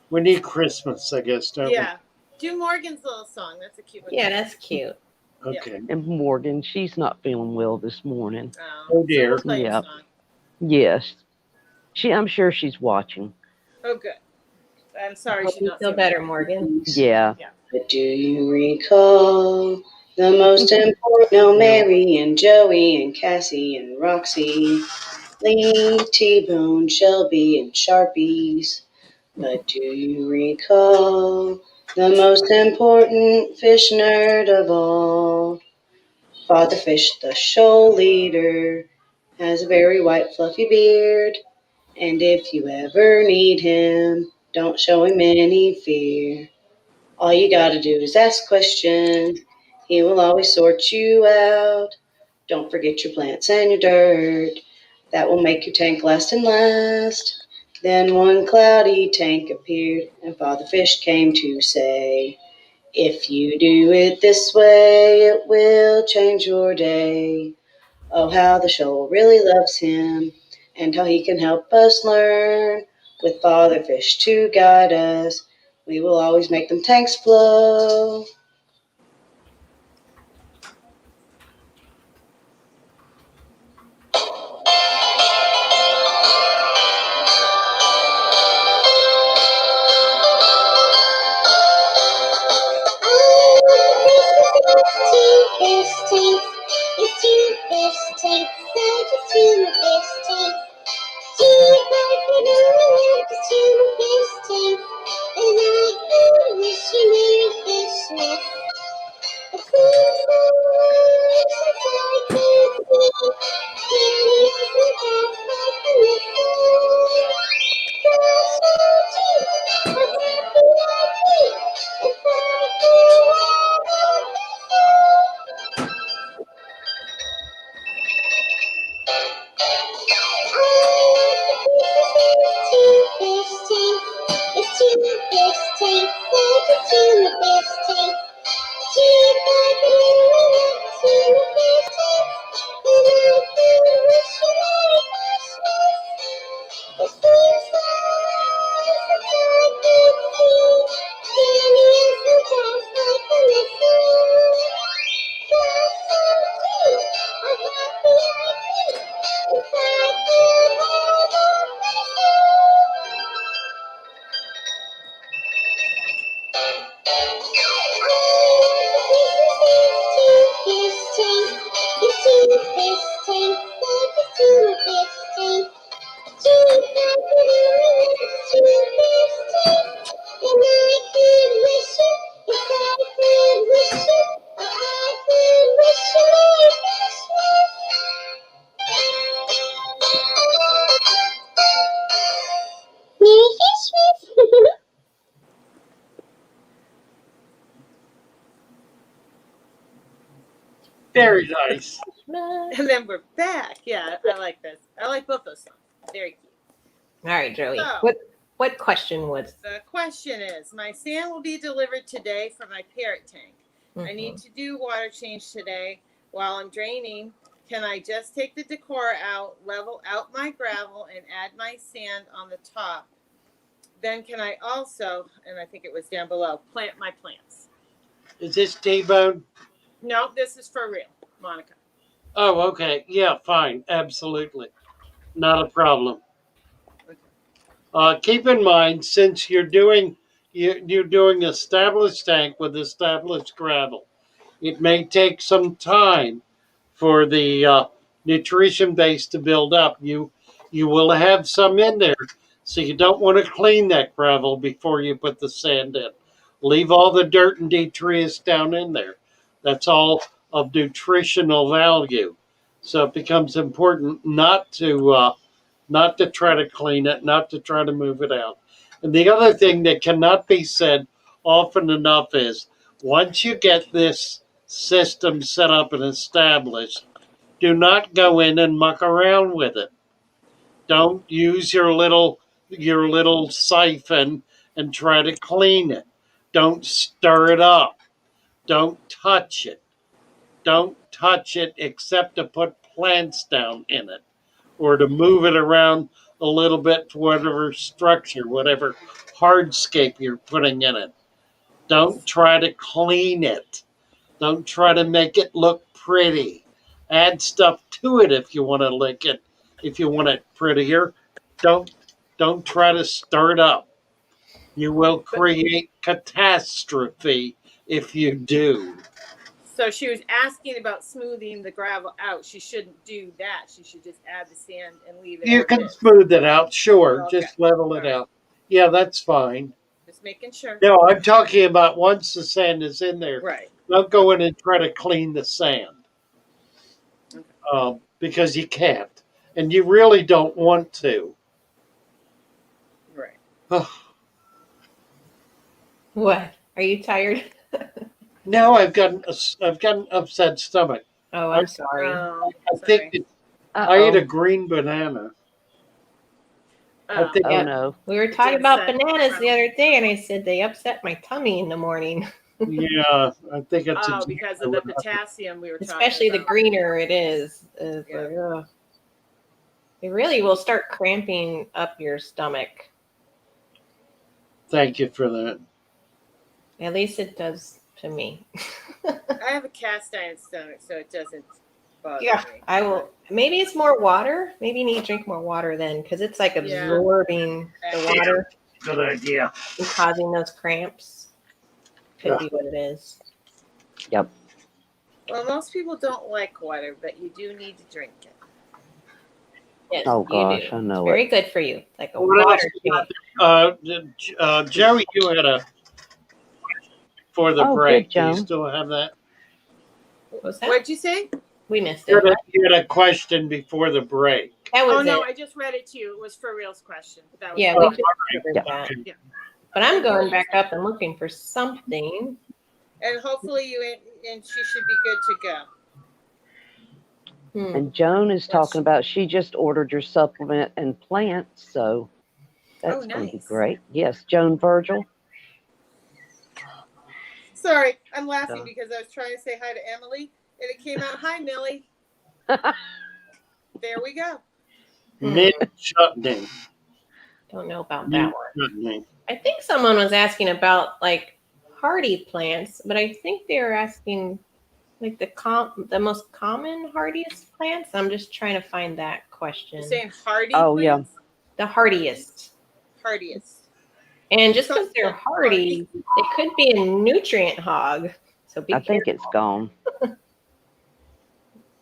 we need Christmas? I guess, don't Yeah. Do Morgan's little song. That's a cute one. Yeah, that's cute. we? Okay. And Morgan, she's not feeling well this morning. Oh, dear. So we'll play your Yep. song. Yes. I'm sure she's watching. Oh, good. I'm sorry Hope she's you not feel feeling better, well. Morgan. Yeah. But do you recall the most important? No, Mary and Joey and Cassie and Roxy, Lee, T-Bone, Shelby, and Sharpies. But do you recall the most important fish nerd of all? Father Fish, the shoal leader, has a very white fluffy beard. And if you ever need him, don't show him any fear. All you gotta do is ask questions. He will always sort you out. Don't forget your plants and your dirt. That will make your tank last and last. Then one cloudy tank appeared, and Father Fish came to say, if you do it this way, it will change your day. Oh, how the shoal really loves him, and how he can help us learn. With Father Fish to guide us, we will always make them tanks flow. fish tank. It's 2 fish tanks, so just 2 fish tanks. 2 fish tanks, and I could wish you Merry Christmas. A clean face like this, candy is the best like the missile. Gosh, oh gee, I'm happy like me, if I could wear a it's 2 fish tanks, so just 2 fish tanks. 2 fish tanks, and I could wish you Merry Christmas. The seems like a good thing, candy is the best like the missile. Gosh, so cute, I'm happy like me, if I could wear a Merry Christmas! Very nice. And then we're back. Yeah, I like this. I like both those songs. Very cute. All right, Joey. So- What question was? The question is, my sand will be delivered today for my parrot tank. I Mm-hmm. need to do water change today. While I'm draining, can I just take the decor out, level out my gravel, and add my sand on the top? Then can I also, and I think it was down below, plant my plants? Is this T-Bone? No, this is for real, Monica. Oh, okay. Yeah, fine. Absolutely. Not a problem. Keep in mind, since you're doing established tank with established gravel, it may take some time for the nutrition base to build up. You will have some in there, so you don't want to clean that gravel before you put the sand in. Leave all the dirt and detritus down in there. That's all of nutritional value. So it becomes important not to try to clean it, not to try to move it out. And the other thing that cannot be said often enough is once you get this system set up and established, do not go in and muck around with it. Don't use your little siphon and try to clean it. Don't stir it up. Don't touch it. Don't touch it except to put plants down in it or to move it around a little bit to whatever structure, whatever hardscape you're putting in it. Don't try to clean it. Don't try to make it look pretty. Add stuff to it if you want to lick it, if you want it prettier. Don't don't try to stir it up. You will create catastrophe if you do. So she was asking about smoothing the gravel out. She shouldn't do that. She should just add the sand and leave it. You as can is. smooth it out, sure. Okay. Just level it out. Yeah, that's fine. Just making sure. No, I'm talking about once the sand is in there. Right. Don't go in and try to clean the sand because you can't, and you really don't want to. Right. What? Are you tired? No, I've got an upset stomach. Oh, I'm sorry. I think I ate a green banana. I think Oh no. We were talking about bananas the other day, and I said they upset my tummy in the morning. Yeah, I think it's because of the potassium we were talking Especially the about. greener it is. It's Yeah. like, ugh. It really will start cramping up your stomach. Thank you for that. At least it does to me. I have a cast iron stomach, so it doesn't bother Yeah, me. I will. Maybe it's more water. Maybe you need to drink more water then, because it's like absorbing the water Good idea. and causing those cramps. Could Yeah. be what it is. Yep. Well, most people don't like water, but you do need to drink it. Yes, Oh, you gosh, do. I know It's very it. good for you. It's like a What else water you change. got? Joey, you had a for the Oh, good, break. Do you Joan. still have that? What was that? What'd you say? We missed it. What? You had a question before the break. That was Oh no, it. I just read it to you. It was for real's question. That was Yeah, all we I- just covered Yeah. that. Yeah. But I'm going back up and looking for something. And hopefully you and she should be good to go. And Joan is talking about she just ordered your supplement and plants, so that's going to be nice. great. Yes, Joan Virgil. Sorry, I'm laughing Yeah. because I was trying to say hi to Emily, and it came out, "Hi, Millie." There we go. Mid chutney. Don't know about that one. Chutney. I think someone was asking about like hardy plants, but I think they were asking like the most common hardiest plants. I'm just trying to find that question. You're saying hardy Oh, yeah. plants? The hardiest. Hardiest. And just because they're hardy, they could be a nutrient hog. So be I think careful. it's gone.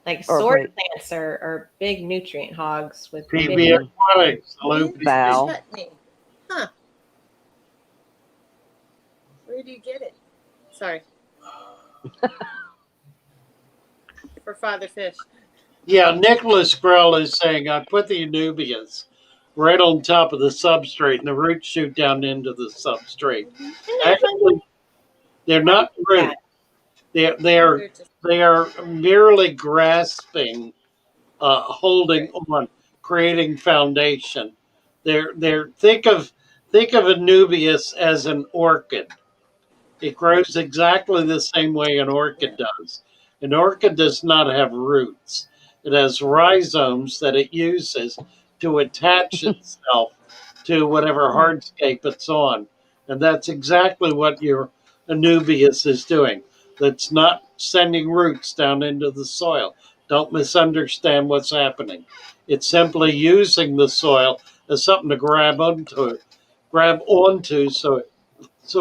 Like Or sword wait. plants are big nutrient hogs with PB big, Aquatics. Hello, Mint PB. Val. chutney. Huh. Where do you get it? Sorry. For Father Fish. Yeah, Nicholas Grell is saying I put the anubias right on top of the substrate, and the roots shoot down into the substrate. Actually, they're not roots. They are merely grasping, holding on, creating foundation. They're think of anubias as an orchid. It grows exactly the same way an orchid does. An orchid does not have roots. It has rhizomes that it uses to attach itself to whatever hardscape it's on. And that's exactly what your anubias is doing. That's not sending roots down into the soil. Don't misunderstand what's happening. It's simply using the soil as something to grab onto so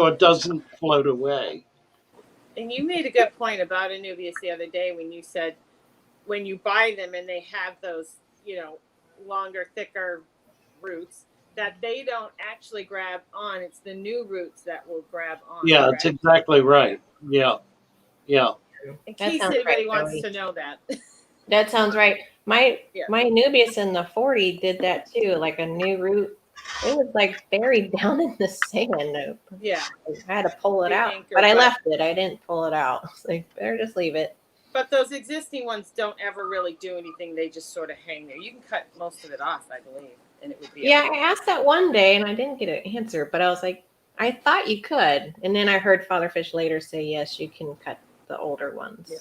it doesn't float away. And you made a good point about Anubias the other day when you said when you buy them and they have those, longer, thicker roots, that they don't actually grab on. It's the new roots that will grab on. Yeah, correct? that's exactly right. Yeah. In That case sounds anybody right, wants Joey. to know that. That sounds right. My Yeah. Anubias in the 40 did that too, like a new root. It was like buried down in the sand. Yeah. I had to pull it The out, anchor, but I but- left it. I didn't pull it out. It's like, better just leave it. But those existing ones don't ever really do anything. They just sort of hang there. You can cut most of it off, I believe, and it would be Yeah, okay. I asked that one day and I didn't get an answer, but I was like, I thought you could. And then I heard Father Fish later say, yes, you can cut the older ones. Yeah.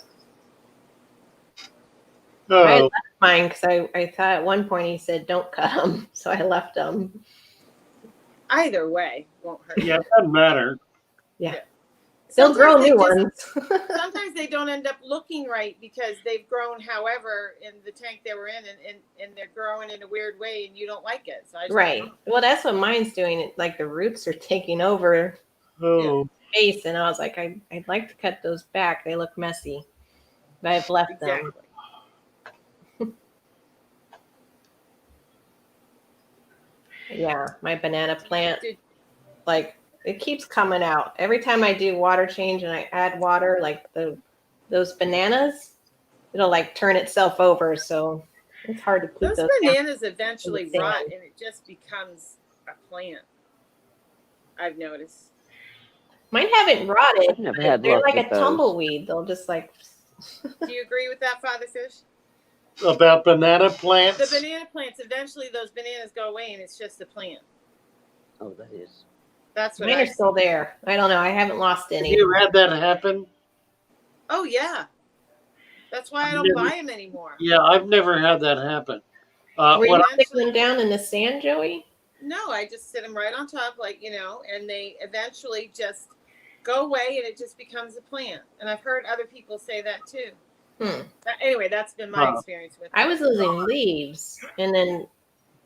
I Oh, left mine because I thought at one point he said, don't cut them. So I left them. Either way, won't hurt. yeah, it doesn't matter. Yeah. They'll grow new ones. Sometimes they don't end up looking right because they've grown however in the tank they were in and they're growing in a weird way and you don't like it. So I just Right. Well, that's what mine's doing. Like the roots are taking over Oh, space. And I was like, I'd like to cut those back. They look messy. But I've left them. Yeah. My banana plant, like it keeps coming out. Every time I do water change and I add water, like those bananas, it'll like turn itself over. So it's hard to keep Those bananas eventually in the rot sand. and it just becomes a plant. I've noticed. Mine haven't rotted. I've never had They're luck like with a those. tumbleweed. They'll just like. Do you agree with that, Father Fish? about banana plants? The banana plants, eventually those bananas go away and it's just a plant. Oh, that is. That's what Mine are still there. I don't know. I haven't lost Have any. you had that happen? Oh, yeah. That's why I don't buy them anymore. Yeah, I've never had that happen. Were you What sticking them down in the sand, Joey? No, I just sit them right on top, and they eventually just go away and it just becomes a plant. And I've heard other people say that too. Anyway, that's been my experience with it. I was losing leaves, and then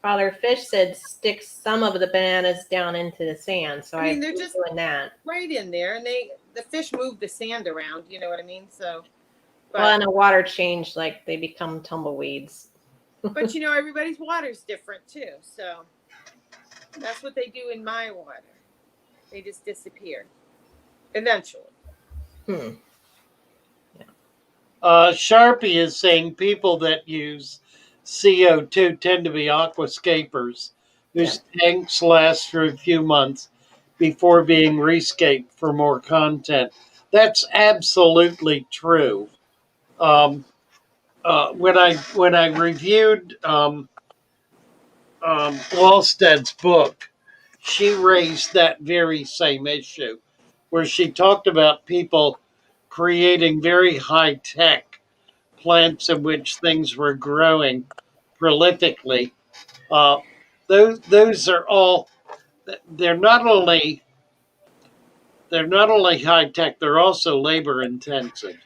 Father Fish said stick some of the bananas down into the sand. So I mean, I've they're been just doing that. right in there, and the fish move the sand around. You know what I mean? So Well, and the water changed, like they become tumbleweeds. But everybody's water's different too. So that's what they do in my water. They just disappear eventually. Sharpie is saying people that use CO2 tend to be aquascapers whose tanks last for a few months before being rescaped for more content. That's absolutely true. Um, when I reviewed Wallstead's book, she raised that very same issue, where she talked about people creating very high tech plants in which things were growing prolifically. Uh, those are all they're not only high tech, they're also labor intensive.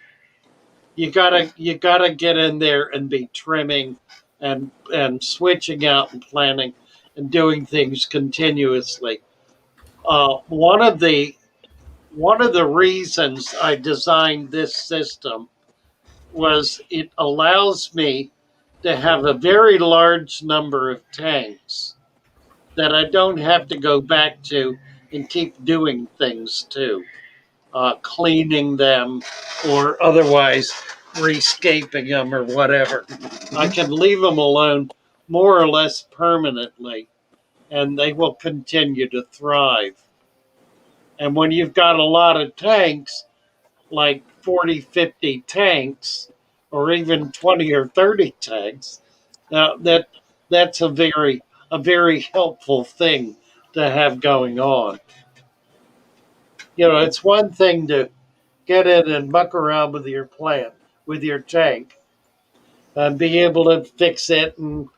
You gotta get in there and be trimming and switching out and planning and doing things continuously. One of the reasons I designed this system was it allows me to have a very large number of tanks that I don't have to go back to and keep doing things to, cleaning them or otherwise rescaping them or whatever. I can leave them alone more or less permanently and they will continue to thrive. And when you've got a lot of tanks, like 40, 50 tanks, or even 20 or 30 tanks, that's a very helpful thing to have going on. It's one thing to get in and muck around with your plant, with your tank, and be able to fix it and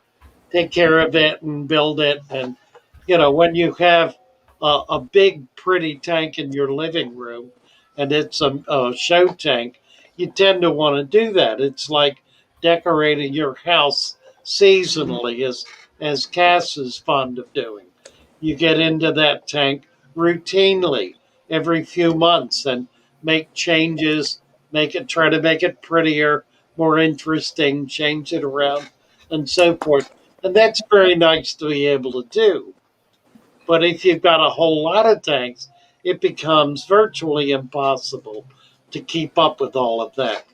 take care of it and build it. And, when you have a big, pretty tank in your living room and it's a show tank, you tend to want to do that. It's like decorating your house seasonally, as Cass is fond of doing. You get into that tank routinely every few months and make changes, try to make it prettier, more interesting, change it around, and so forth. And that's very nice to be able to do. But if you've got a whole lot of tanks, it becomes virtually impossible to keep up with all of that.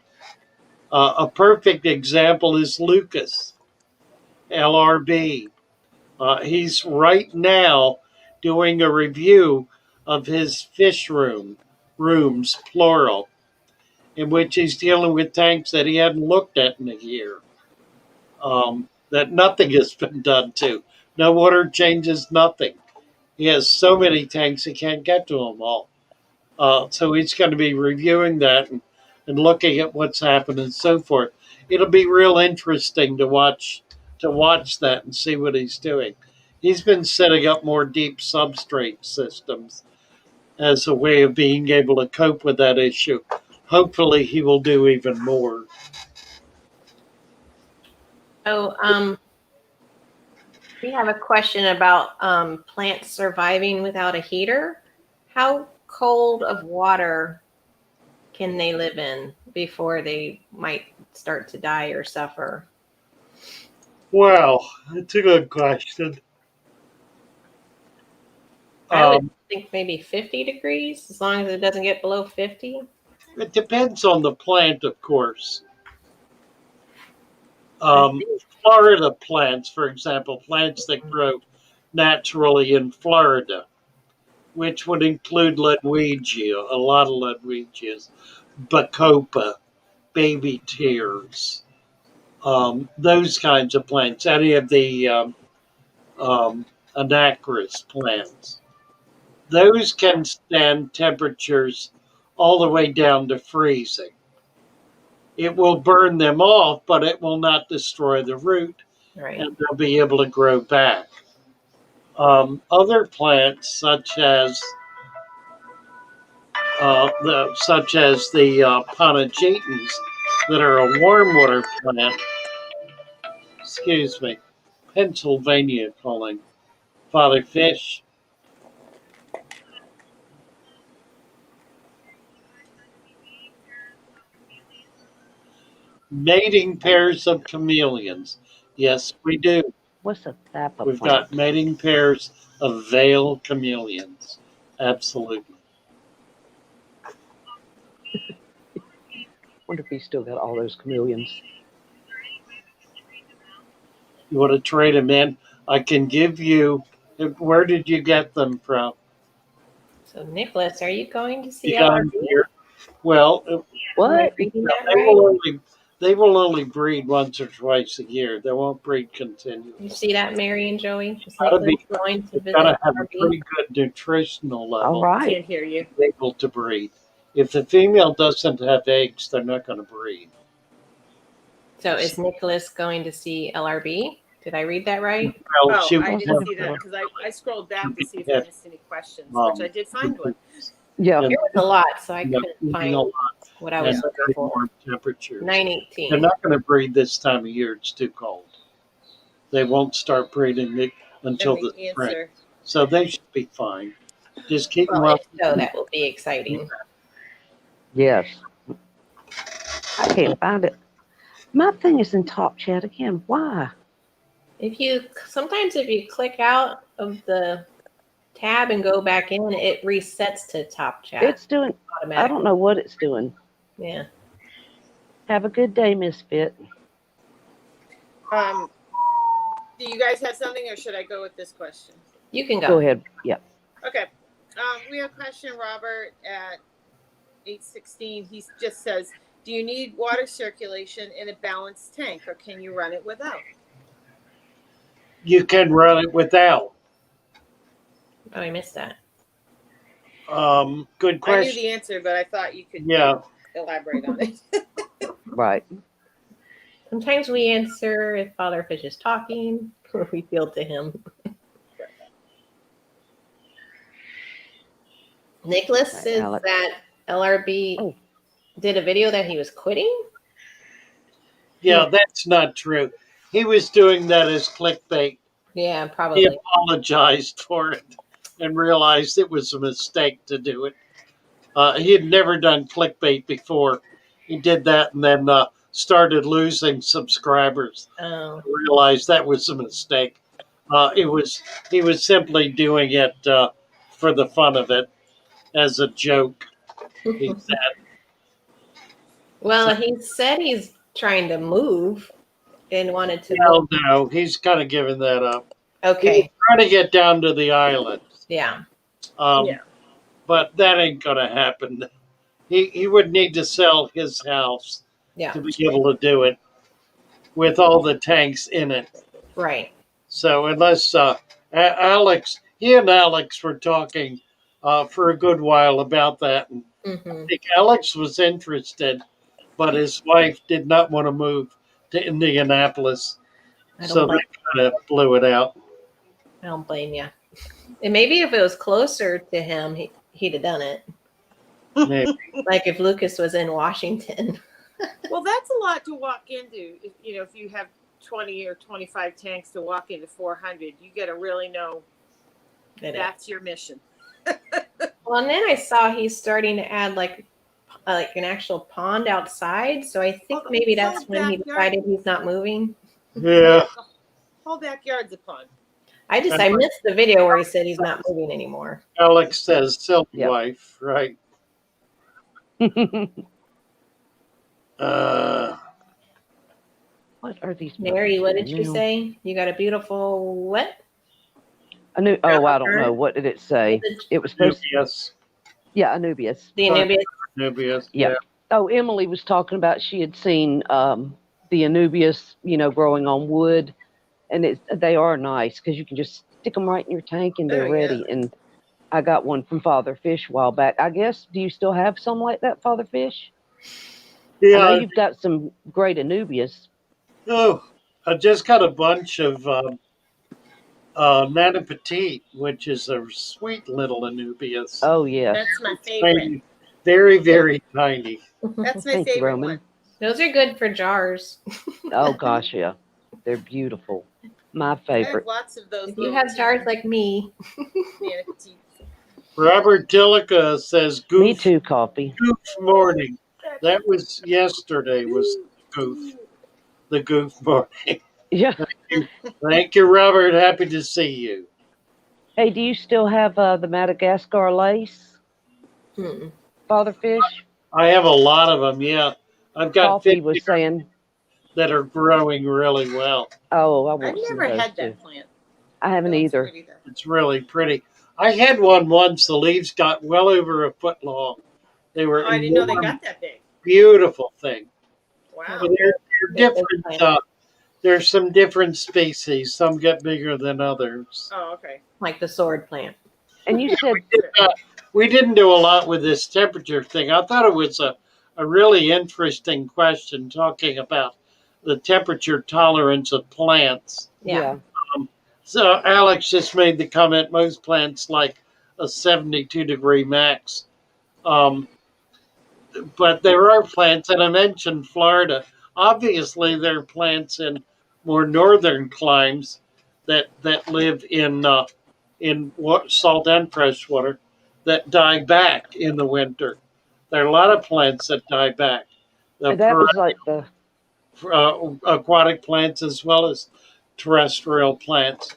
A perfect example is Lucas, LRB. He's right now doing a review of his fish rooms, plural, in which he's dealing with tanks that he hadn't looked at in a year. That nothing has been done to. No water changes, nothing. He has so many tanks he can't get to them all. So he's going to be reviewing that and looking at what's happened and so forth. It'll be real interesting to watch that and see what he's doing. He's been setting up more deep substrate systems as a way of being able to cope with that issue. Hopefully, he will do even more. Oh, we have a question about plants surviving without a heater. How cold of water can they live in before they might start to die or suffer? Well, that's a good question. I would think maybe 50 degrees, as long as it doesn't get below 50. It depends on the plant, of course. I think, Florida plants, for example, plants that grow naturally in Florida, which would include Ledwigia, a lot of Ledwigias, Bacopa, baby tears, those kinds of plants, any of the anacris plants. Those can stand temperatures all the way down to freezing. It will burn them off, but it will not destroy the root, right. and they'll be able to grow back. Other plants, such as the Ponagitans, that are a warm water plant. Excuse me, Pennsylvania calling. Father Fish. Mating pairs of chameleons. Yes, we do. What's a thapa We've plant? got mating pairs of veil chameleons. Absolutely. Wonder if he's still got all those chameleons. You want to trade them in? I can give you. Where did you get them from? So, Nicholas, are you going to see You got them LRB? here. Well, Am I What? reading that they right? will only breed once or twice a year. They won't breed continually. You see that, Mary and Joey? Is Gotta Nicholas be- going to You've visit got to have a LRB? pretty good nutritional level All right. Can't hear you. to be able to breed. If the female doesn't have eggs, they're not going to breed. So, is Nicholas going to see LRB? Did I read that right? Well, Oh, she I would didn't have see that because I scrolled back to see if I missed any questions, which I did find one. Yeah. There was a lot, so I Yeah, couldn't eating find a lot what I was and looking for. warm temperatures. 918. They're not going to breed this time of year. It's too cold. They won't start breeding until And the the spring. answer. So they should be fine. Just keep them Well, up. if so, that will be exciting. Yes. I can't find it. My thing is in Top Chat again. Why? Sometimes if you click out of the tab and go back in, it resets to top chat It's doing. I automatically. don't know what it's doing. Yeah. Have a good day, Misfit. Do you guys have something, or should I go with this question? You can go. Go ahead. Yep. Okay. We have a question, Robert, at 8:16. He just says, "Do you need water circulation in a balanced tank, or can you run it without?" You can run it without. Oh, I missed that. Good I knew question. the answer, but I thought you could Yeah. elaborate on it. Right. Sometimes we answer if Father Fish is talking, or we field to him. Nicholas Right, says Alex. that LRB Oh. did a video that he was quitting. Yeah, that's not true. He was doing that as clickbait. Yeah, He probably. apologized for it and realized it was a mistake to do it. He had never done clickbait before. He did that and then started losing subscribers. Oh, Realized that was a mistake. He was simply doing it for the fun of it as a joke. He said. well, he said he's trying to move and wanted to. Well, no, he's kind of given that up. He was Okay. trying to get down to the islands. Yeah. Yeah. But that ain't going to happen. He would need to sell his house Yeah. to be able to do it with all the tanks in it. Right. So unless Alex, he and Alex were talking for a good while about that. And Mm-hmm. I think Alex was interested, but his wife did not want to move to Indianapolis. So they kind of blew it out. I don't blame you. And maybe if it was closer to him, he'd have done it. Maybe. Like if Lucas was in Washington. Well, that's a lot to walk into. If you have 20 or 25 tanks to walk into 400, you got to really know that's your mission. Well, and then I saw he's starting to add like an actual pond outside. So I think maybe that's when he decided he's not moving. Yeah. Whole backyard's a pond. I missed the video where he said he's not moving anymore. Alex says, "Silly Yep. wife," right? What are these? Mary, what did buttons you now? say? You got a beautiful what? I don't know. What did it say? It was supposed to. Anubius. Yeah, Anubius. The Anubius. Anubius. Yeah. Yeah. Oh, Emily was talking about she had seen the Anubius, growing on wood, and they are nice because you can just stick them right in your tank and they're ready. And I got one from Father Fish a while back. I guess, do you still have some like that, Father Fish? I know Yeah. you've got some great Anubius. Oh, I just got a bunch of Nana Petite, which is a sweet little Anubius. Oh, yeah. That's my favorite. Tiny, very, very tiny. That's my Thank you, favorite Roman. one. Those are good for jars. Oh, gosh, yeah. They're beautiful. My I have favorite. lots of those. If you have jars like me. Robert Tillica says, Me "Goof, too, Coffee. goof morning." That was yesterday. Was the goof morning. Yeah. Thank you, Robert. Happy to see you. Hey, do you still have the Madagascar lace, Hmm. Father Fish? I have a lot of them. Yeah, I've got Coffee 50 was saying, that are growing really well. oh, I I've want some never of those had too. that plant. I haven't It looks either. pretty though. It's really pretty. I had one once. The leaves got well over a foot long. They were Oh, I didn't know they enormous, got that big. beautiful thing. Wow. But they're Get this different. plant. There's some different species. Some get bigger than others. Oh, okay. Like the sword plant. And you said, Uh, we didn't do a lot with this temperature thing. I thought it was a really interesting question talking about the temperature tolerance of plants. Yeah. yeah, So Alex just made the comment most plants like a 72-degree max. Um, but there are plants, and I mentioned Florida. Obviously, there are plants in more northern climes that live in salt and fresh water that die back in the winter. There are a lot of plants that die back. The that was like the, aquatic plants as well as terrestrial plants.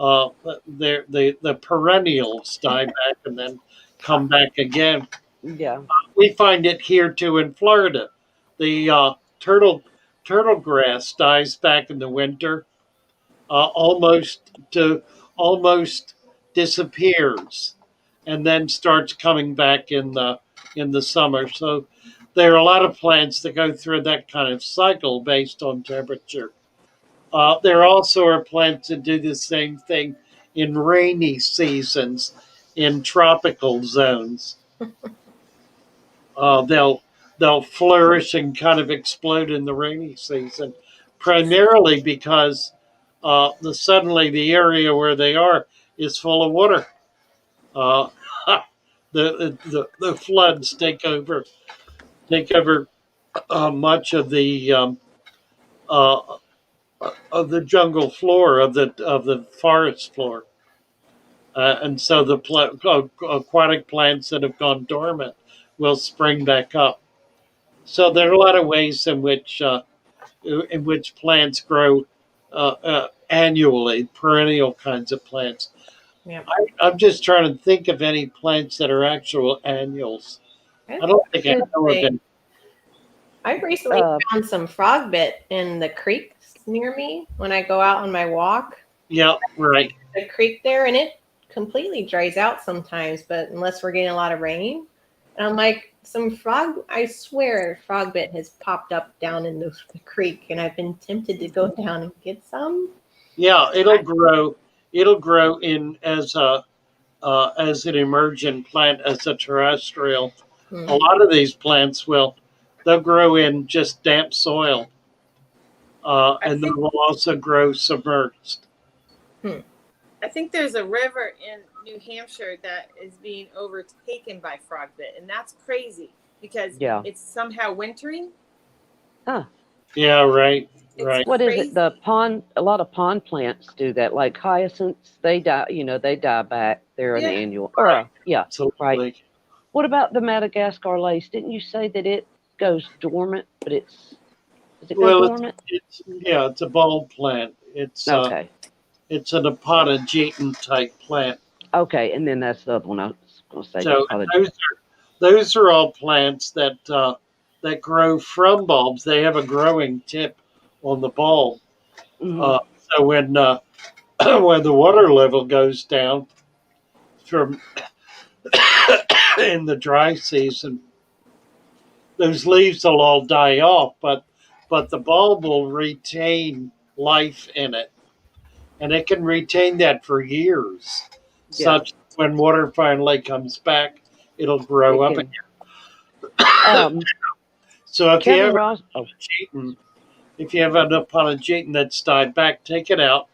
Uh, the perennials die back and then come back again. yeah, We find it here too in Florida. The turtle grass dies back in the winter, almost disappears, and then starts coming back in the summer. So there are a lot of plants that go through that kind of cycle based on temperature. There also are plants that do the same thing in rainy seasons in tropical zones. They'll flourish and kind of explode in the rainy season, primarily because suddenly the area where they are is full of water. Uh, the floods take over much uh, of the jungle floor of the forest floor, and so the aquatic plants that have gone dormant will spring back up. So there are a lot of ways in which plants grow annually, perennial kinds of plants. Yeah. I'm just trying to think of any plants that are actual annuals. I don't think I said, know of any. I've recently found some frog bit in the creeks near me when I go out on my walk. Yeah, right. The creek there, and it completely dries out sometimes, but unless we're getting a lot of rain. And I'm like, I swear, frog bit has popped up down in the creek, and I've been tempted to go down and get some. Yeah, it'll grow. It'll grow in as an emergent plant, as a terrestrial. A lot of these plants they'll grow in just damp soil, and they will also grow submerged. I think there's a river in New Hampshire that is being overtaken by frog bit, and that's crazy because yeah. it's somehow wintering. Huh. Yeah, right, It's right. What is crazy. it? The pond, a lot of pond plants do that, like hyacinths, they die, they die back. They're an Yeah. annual. Right. Yeah, Absolutely. right. What about the Madagascar lace? Didn't you say that it goes dormant, but does it go Well, dormant? it's a bulb plant. Okay. It's an aponogeton type plant. Okay, and then that's the other one I was going to say. So those are all plants that grow from bulbs. They have a growing tip on the bulb. Mhm. So when the water level goes down from in the dry season, those leaves will all die off, but the bulb will retain life in it, and it can retain that for years. Yeah. Such when water finally comes back, it'll grow up again. So if Kevin you have Ross. if you have an aponogeton that's died back, take it out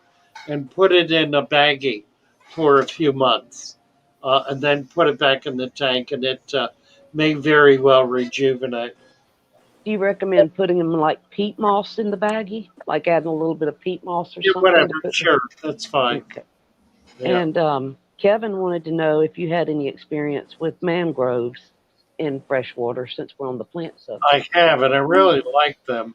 and put it in a baggie for a few months, and then put it back in the tank, and it may very well rejuvenate. Do you recommend putting them like peat moss in the baggie, like adding a little bit of peat moss or Yeah, something? whatever, sure, that's fine. Okay. Yeah. And Kevin wanted to know if you had any experience with mangroves in freshwater, since we're on the plant subject. I have, and I really like them.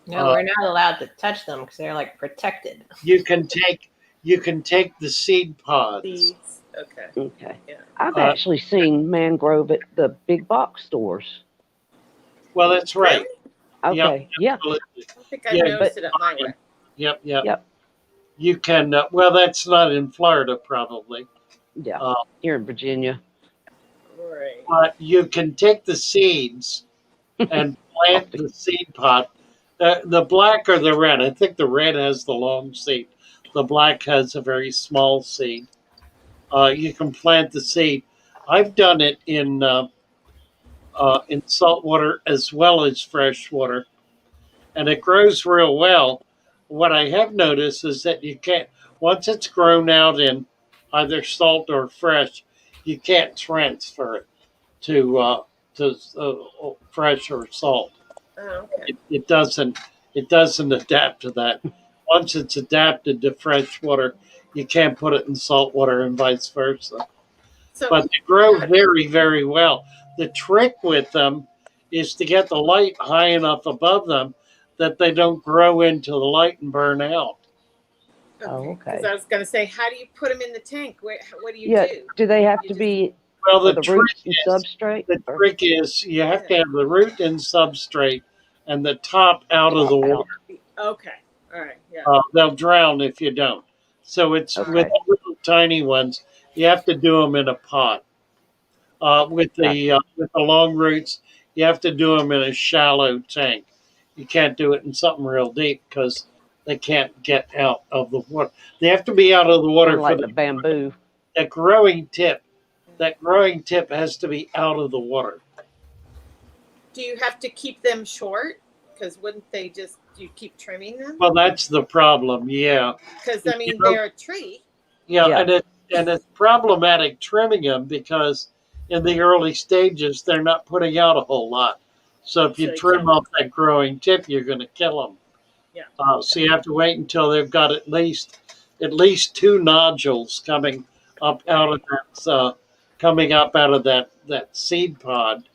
No, we're not allowed to touch them because they're like protected. You can take the seed pods. Seeds. Okay. Okay. Yeah. I've actually seen mangrove at the big box stores. Well, that's right. Really? Okay. Yeah. Absolutely. I don't think I Yeah, noticed it up my way. Yep. Yep. You can. Well, that's not in Florida, probably. Yeah. Here in Virginia. Right. But you can take the seeds and plant the seed pod. The black or the red. I think the red has the long seed. The black has a very small seed. You can plant the seed. I've done it in salt water as well as fresh water, and it grows real well. What I have noticed is that you can't, once it's grown out in either salt or fresh, you can't transfer it to fresh or salt. Oh, okay. It doesn't adapt to that. Once it's adapted to fresh water, you can't put it in salt water and vice versa. So, But they grow very, very well. The trick with them is to get the light high enough above them that they don't grow into the light and burn out. Oh, because okay. I was going to say, how do you put them in the tank? What do you Yeah. do? Do they have You to just- be Well, for the the trick roots and is substrate? the or trick is you have to have the root and substrate and the top out of the top out? water. Okay. All right. Yeah. They'll drown if you don't. So it's with Okay. the little tiny ones. You have to do them in a pot. With the long roots, you have to do them in a shallow tank. You can't do it in something real deep because they can't get out of the water. They have to be out of the Kind water of for like the bamboo. that growing tip. That growing tip has to be out of the water. Do you have to keep them short? Because wouldn't they just you keep trimming them? Well, that's the problem. Yeah, Because I mean, You know- they're a tree. yeah, Yeah. and it's problematic trimming them because in the early stages they're not putting out a whole lot. So if So you you trim can't- off that growing tip, you're going to kill them. Yeah. So you have to wait until they've got at least two nodules coming up out of that seed pod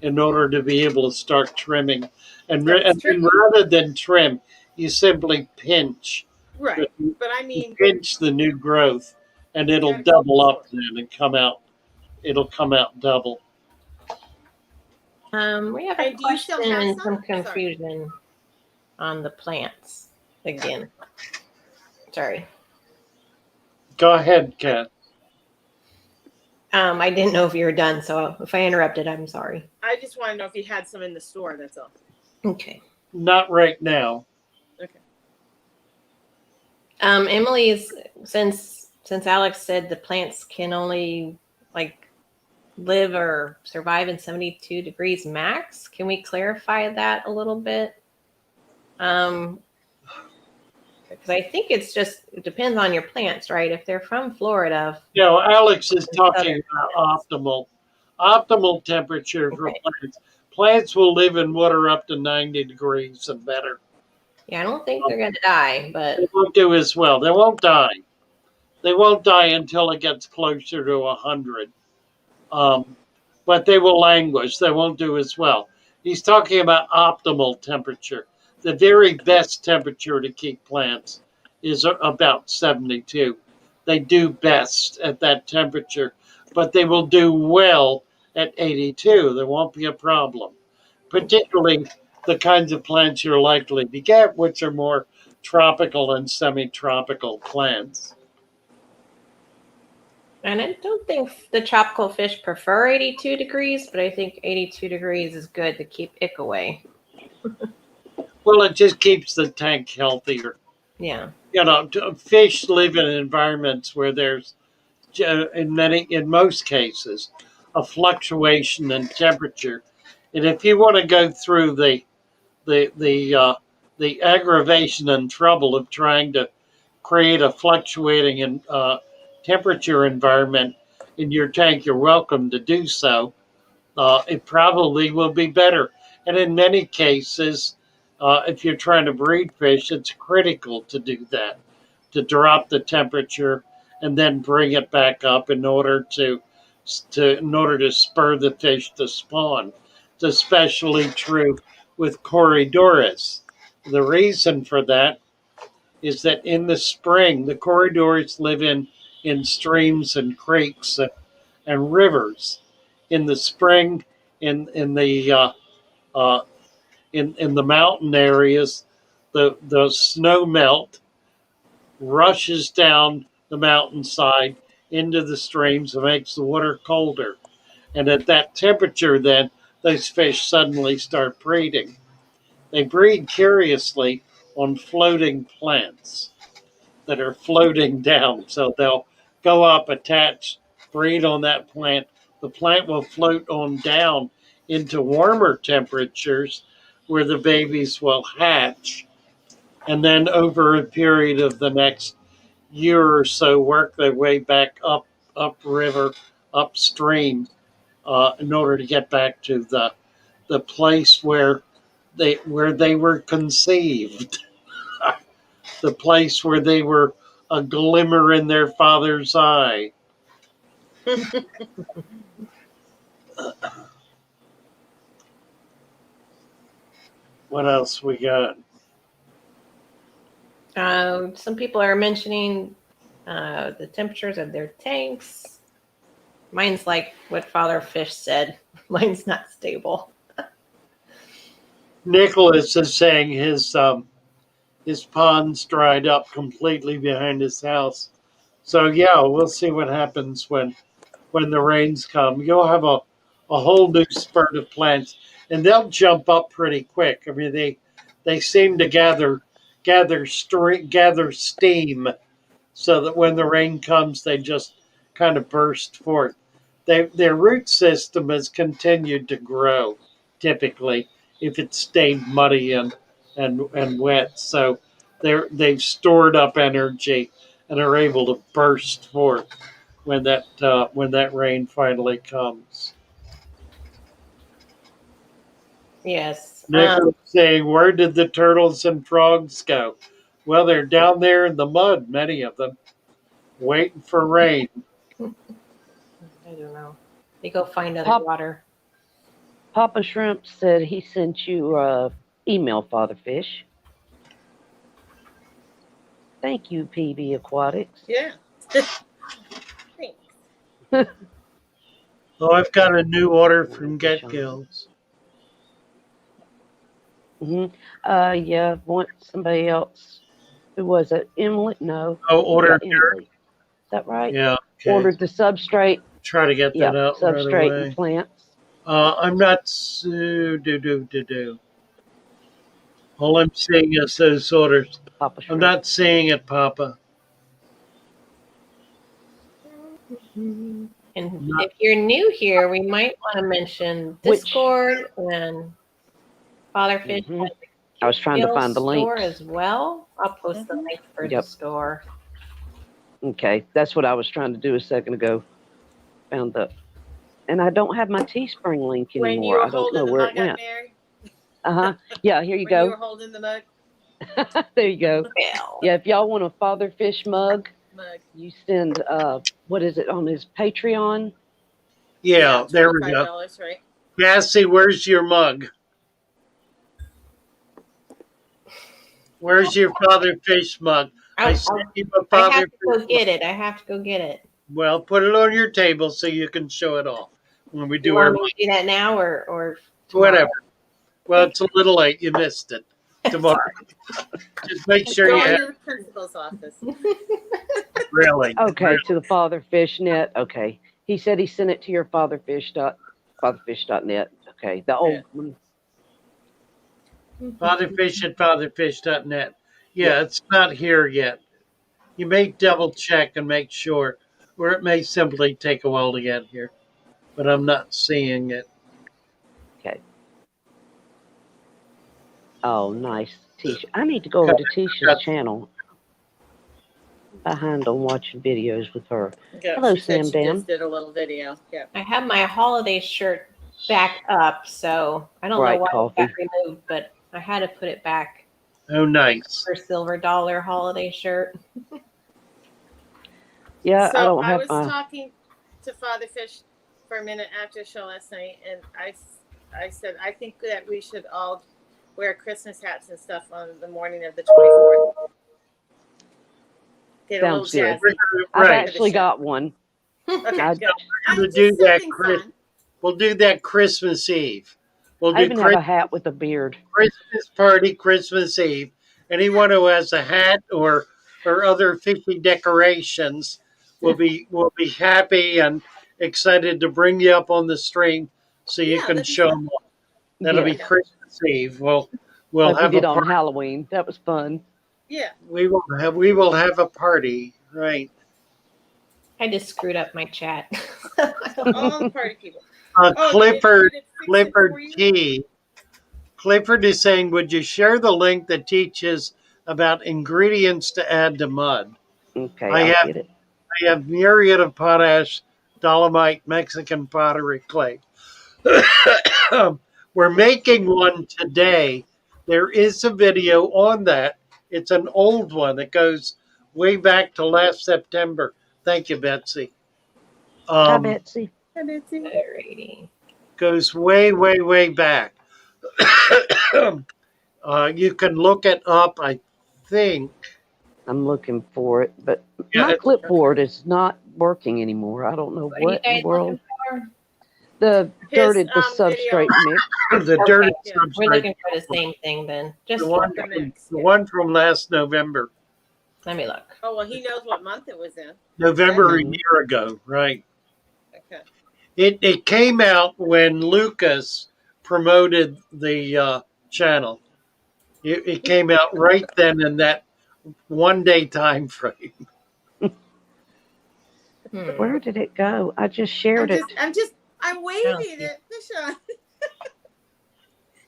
in order to be able to start trimming. And That's then tricky. rather than trim, you simply pinch. Right. But I You mean, pinch the new growth, and it'll gotta keep double it up short. then and come out. It'll come out double. We have a And do you still question have and some? some confusion on the plants again. Sorry. Go ahead, Kat. I didn't know if you were done, so if I interrupted, I'm sorry. I just want to know if you had some in the store. That's all. Okay. Not right now. Okay. Emily's since Alex said the plants can only like live or survive in 72 degrees max. Can we clarify that a little bit? Because I think it depends on your plants, right? If they're from Florida. Alex is talking about optimal temperature for Okay. plants. Plants will live in water up to 90 degrees and better. Yeah, I don't think they're going to die, but They won't do as well. They won't die. They won't die until it gets closer to 100. But they will languish. They won't do as well. He's talking about optimal temperature. The very best temperature to keep plants is about 72. They do best at that temperature, but they will do well at 82. There won't be a problem, particularly the kinds of plants you're likely to get, which are more tropical and semi-tropical plants. and I don't think the tropical fish prefer 82 degrees, but I think 82 degrees is good to keep ick away. Well, it just keeps the tank healthier. Yeah. Fish live in environments where there's, in most cases, a fluctuation in temperature, and if you want to go through the aggravation and trouble of trying to create a fluctuating temperature environment in your tank, you're welcome to do so. It probably will be better. And in many cases, if you're trying to breed fish, it's critical to do that, to drop the temperature and then bring it back up in order to spur the fish to spawn. It's especially true with Corydoras. The reason for that is that in the spring, the corridors live in streams and creeks and rivers. In the spring, in the uh, in the mountain areas, the snow melt rushes down the mountainside into the streams and makes the water colder. And at that temperature, then those fish suddenly start breeding. They breed curiously on floating plants that are floating down. So they'll go up, attach, breed on that plant. The plant will float on down into warmer temperatures where the babies will hatch. And then over a period of the next year or so, work their way back upriver, upstream, in order to get back to the place where they were conceived, the place where they were a glimmer in their father's eye. What else we got? Some people are mentioning the temperatures of their tanks. Mine's like what Father Fish said. Mine's not stable. Nicholas is saying his pond's dried up completely behind his house. So yeah, we'll see what happens when the rains come. You'll have a whole new spurt of plants, and they'll jump up pretty quick. I mean, they seem to gather steam, so that when the rain comes, they just kind of burst forth. Their root system has continued to grow, typically, if it stayed muddy and wet. So they've stored up energy and are able to burst forth when that rain finally comes. Yes. Nicholas saying, "Where did the turtles and frogs go?" Well, they're down there in the mud, many of them, waiting for rain. I don't know. They go find other Pop- water. Papa Shrimp said he sent you email, Father Fish. Thank you, PB Aquatics. Yeah. Thanks. Oh, I've got a new order from Get Gills. Yeah, want somebody else. Who was it? Emily? No. Oh, order Yeah, Emily. Is that right? Yeah. Okay. Ordered the substrate. Try to get that out right substrate away. and plants. I'm not All I'm seeing is those orders. Papa I'm Shrimp. not seeing it, Papa. And if you're new here, we might want to mention Discord and Father Fish. I was trying to find the link as well. I'll post the link for the store. Okay, that's what I was trying to do a second ago. Found the, and I don't have my Teespring link anymore. I don't know where it went. Yeah, here you when go. You were holding the mug. There you go. Yeah, if y'all want a Father Fish mug, you send what is it on his Patreon? Yeah, there we go. Right? Cassie, where's your mug? Where's your Father Fish mug? I sent you a Father I have to go get it. I have to go get it. Well, put it on your table so you can show it off when we do you our. Want me to do that now or tomorrow? Whatever. Well, it's a little late. You missed it. Tomorrow. Just make sure you have. Go to the principal's office. Really? Okay, really? to the Father Fish net. Okay, he said he sent it to your fatherfish.net. Okay, the old one. Fatherfish at fatherfish.net. Yeah, it's not here yet. You may double check and make sure, or it may simply take a while to get here. But I'm not seeing it. Okay. Oh, nice. Tisha. I need to go over to Tisha's channel. Behind on watching videos with her. Yeah, hello, she Sam Dam. Just did a little video. Yeah. I have my holiday shirt back up, so I don't know why it got removed, but I had to put it back. Oh, nice. For silver dollar holiday shirt. Yeah, so I was talking to Father Fish for a minute after the show last night, and I said I think that we should all wear Christmas hats and stuff on the morning of the 24th. Get a little Sounds good. jazzy. I've Right. actually got one. Okay, I- good. We're gonna I'm do just that something Chris- fun. We'll do that Christmas Eve. We'll I do even have a hat with a beard. Christmas party Christmas Eve. Anyone who has a hat or other fishy decorations will be happy and excited to bring you up on the stream so you Yeah, can that'd be show fun. them. That'll be Yes, Christmas Eve. We'll like we have a did on party. Halloween. That was fun. Yeah. We will have a party, right? I just screwed up my chat. All the party people. Clifford did it fix it for you? T. Clifford is saying, would you share the link that teaches about ingredients to add to mud? Okay, I I'll have get it. I have muriate of potash, dolomite, Mexican pottery clay. We're making one today. There is a video on that. It's an old one that goes way back to last September. Thank you, Betsy. Hi, Betsy. Hi, Betsy. Alrighty. Goes way, way, way back. You can look it up, I think. I'm looking for it, but Yeah, my clipboard is not working anymore. I don't know What are you what in guys the world. looking for? The His, the substrate mix. the dirty Yeah. We're substrate. looking for the same thing then. Just The mix, The yeah. one from last November. let me look. Oh, well, he knows what month it was in. November a Mhm. year ago, right? Okay. It came out when Lucas promoted the channel. It came out right then in that 1 day time frame. Where did it go? I just shared it. I'm waving it, Sean.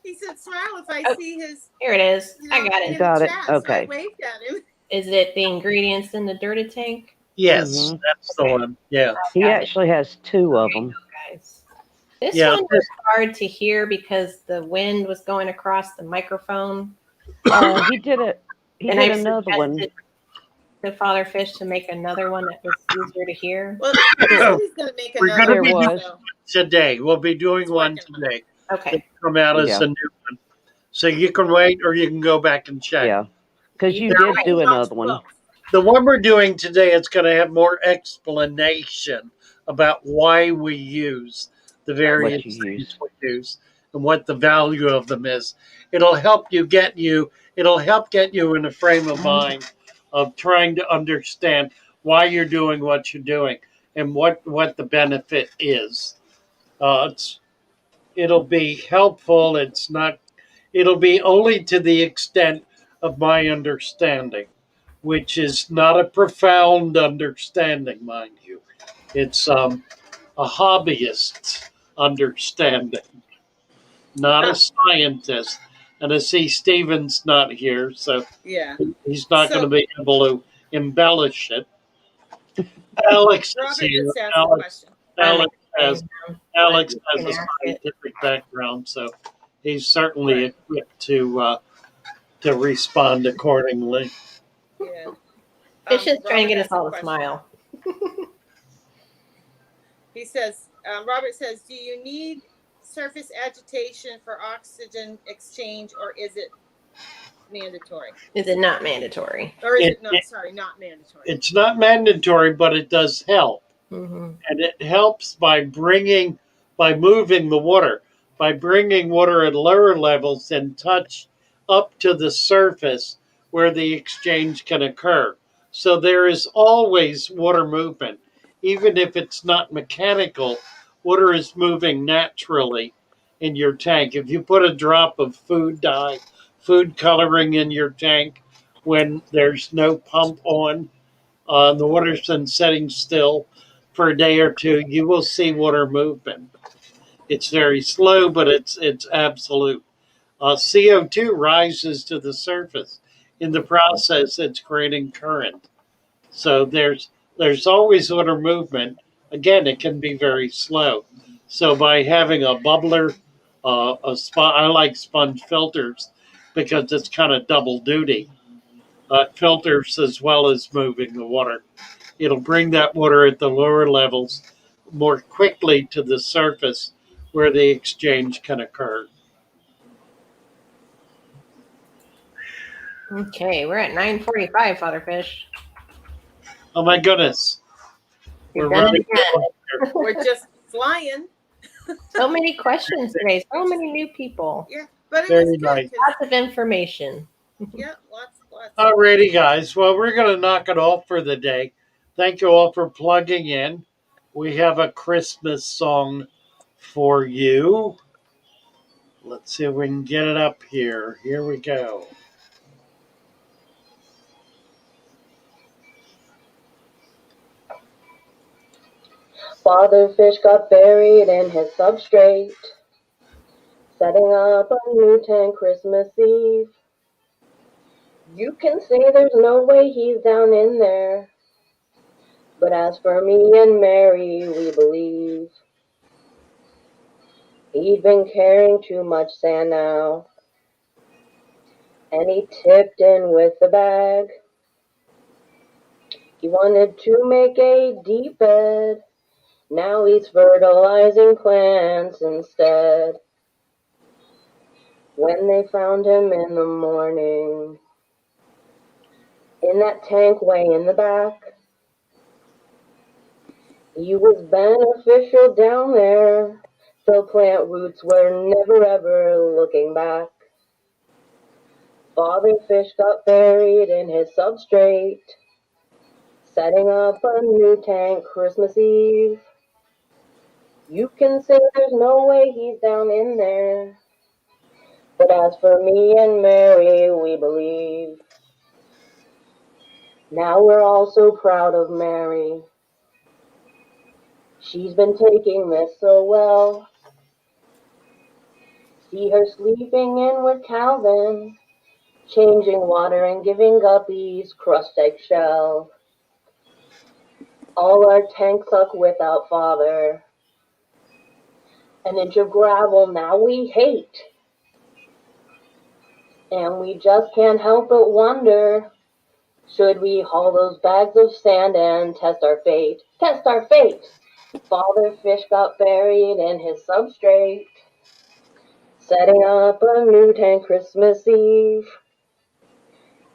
He said, "Smile if I Oh, see his." Here it is. You know, I got in it. the Got it. chat, so I Okay. waved at him. Is it the ingredients in the dirty tank? Yes, Mhm. that's the one. Yeah. He Got it, actually has two of them. guys. This Yeah, one was hard to hear because the wind was going across the microphone. He did it. He And did I another one. suggested to Father Fish to make another one that was easier to hear. Well, he said he's going to make We're another gonna be one. was. So. today. We'll be doing It's one working. today. Okay. Come out as Yeah. a new one. So you can wait or you can go back and check. Yeah, because you Either did way. do Watch another one. both. The one we're doing today is going to have more explanation about why we use the various What you things use. we use and what the value of them is. It'll help get you in a frame of mind of trying to understand why you're doing what you're doing and what the benefit is. It'll be helpful. It'll be only to the extent of my understanding, which is not a profound understanding, mind you. It's a hobbyist's understanding, not a scientist. And I see Steven's not here, so Yeah. he's not going to So be able to embellish it. Alex is Robert here. just asked a question. Alex has Alex a can ask it. scientific background, so he's certainly Right. equipped to respond accordingly. Yeah. Fish is trying to get Robert us all asked to a question. smile. He says, Robert says, do you need surface agitation for oxygen exchange, or is it mandatory? Is it not mandatory? Or is It- it not? Sorry, not mandatory. It's not mandatory, but it does help. Mm-hmm. And it helps by moving the water, by bringing water at lower levels and touch up to the surface where the exchange can occur. So there is always water movement. Even if it's not mechanical, water is moving naturally in your tank. If you put a drop of food dye, food coloring in your tank when there's no pump on, the water's been setting still for a day or two, you will see water movement. It's very slow, but it's absolute. CO2 rises to the surface. In the process, it's creating current. So there's always water movement. Again, it can be very slow. So by having a bubbler, I like sponge filters because it's kind of double duty. Filters as well as moving the water. It'll bring that water at the lower levels more quickly to the surface where the exchange can occur. Okay, we're at 9:45, Father Fish. Oh my goodness. You've We're done running. it again. We're just flying. So many questions today. So many new people. Yeah, but it Very was good. nice. 'Cause, Lots of information. yeah, lots. Alrighty, guys. Well, we're going to knock it off for the day. Thank you all for plugging in. We have a Christmas song for you. Let's see if we can get it up here. Here we go. Father Fish got buried in his substrate, setting up a new tank Christmas Eve. You can say there's no way he's down in there, but as for me and Mary, we believe. He'd been carrying too much sand now, and he tipped in with the bag. He wanted to make a deep bed, now he's fertilizing plants instead. When they found him in the morning, in that tank way in the back, he was beneficial down there, the plant roots were never ever looking back. Father Fish got buried in his substrate, setting up a new tank Christmas Eve. You can say there's no way he's down in there, but as for me and Mary, we believe. Now we're all so proud of Mary. She's been taking this so well. See her sleeping in with Calvin, changing water and giving guppies crushed eggshell. All our tanks suck without Father. An inch of gravel now we hate. And we just can't help but wonder, should we haul those bags of sand and test our fate? Test our fate! Father Fish got buried in his substrate, setting up a new tank Christmas Eve.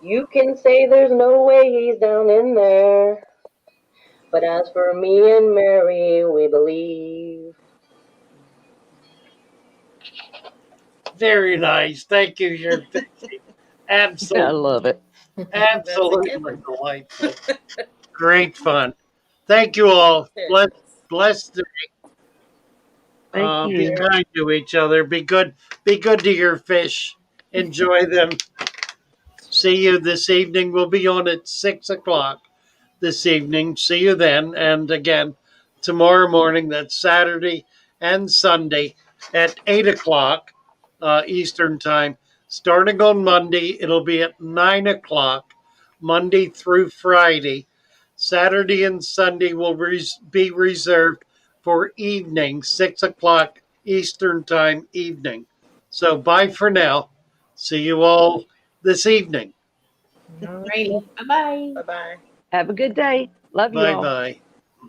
You can say there's no way he's down in there, but as for me and Mary, we believe. Very nice. Thank you, your I absolutely, love it. absolutely delightful. Great fun. Thank you all. Bless. Thank Be you. kind to each other. Be good. Be good to your fish. Enjoy them. See you this evening. We'll be on at 6 o'clock this evening. See you then. And again, tomorrow morning, that's Saturday and Sunday at 8 o'clock Eastern Time. Starting on Monday, it'll be at 9 o'clock, Monday through Friday. Saturday and Sunday will be reserved for evening, 6 o'clock Eastern Time evening. So bye for now. See you all this evening. All righty. Bye bye. Bye bye. Have a good day. Love you Bye all. bye.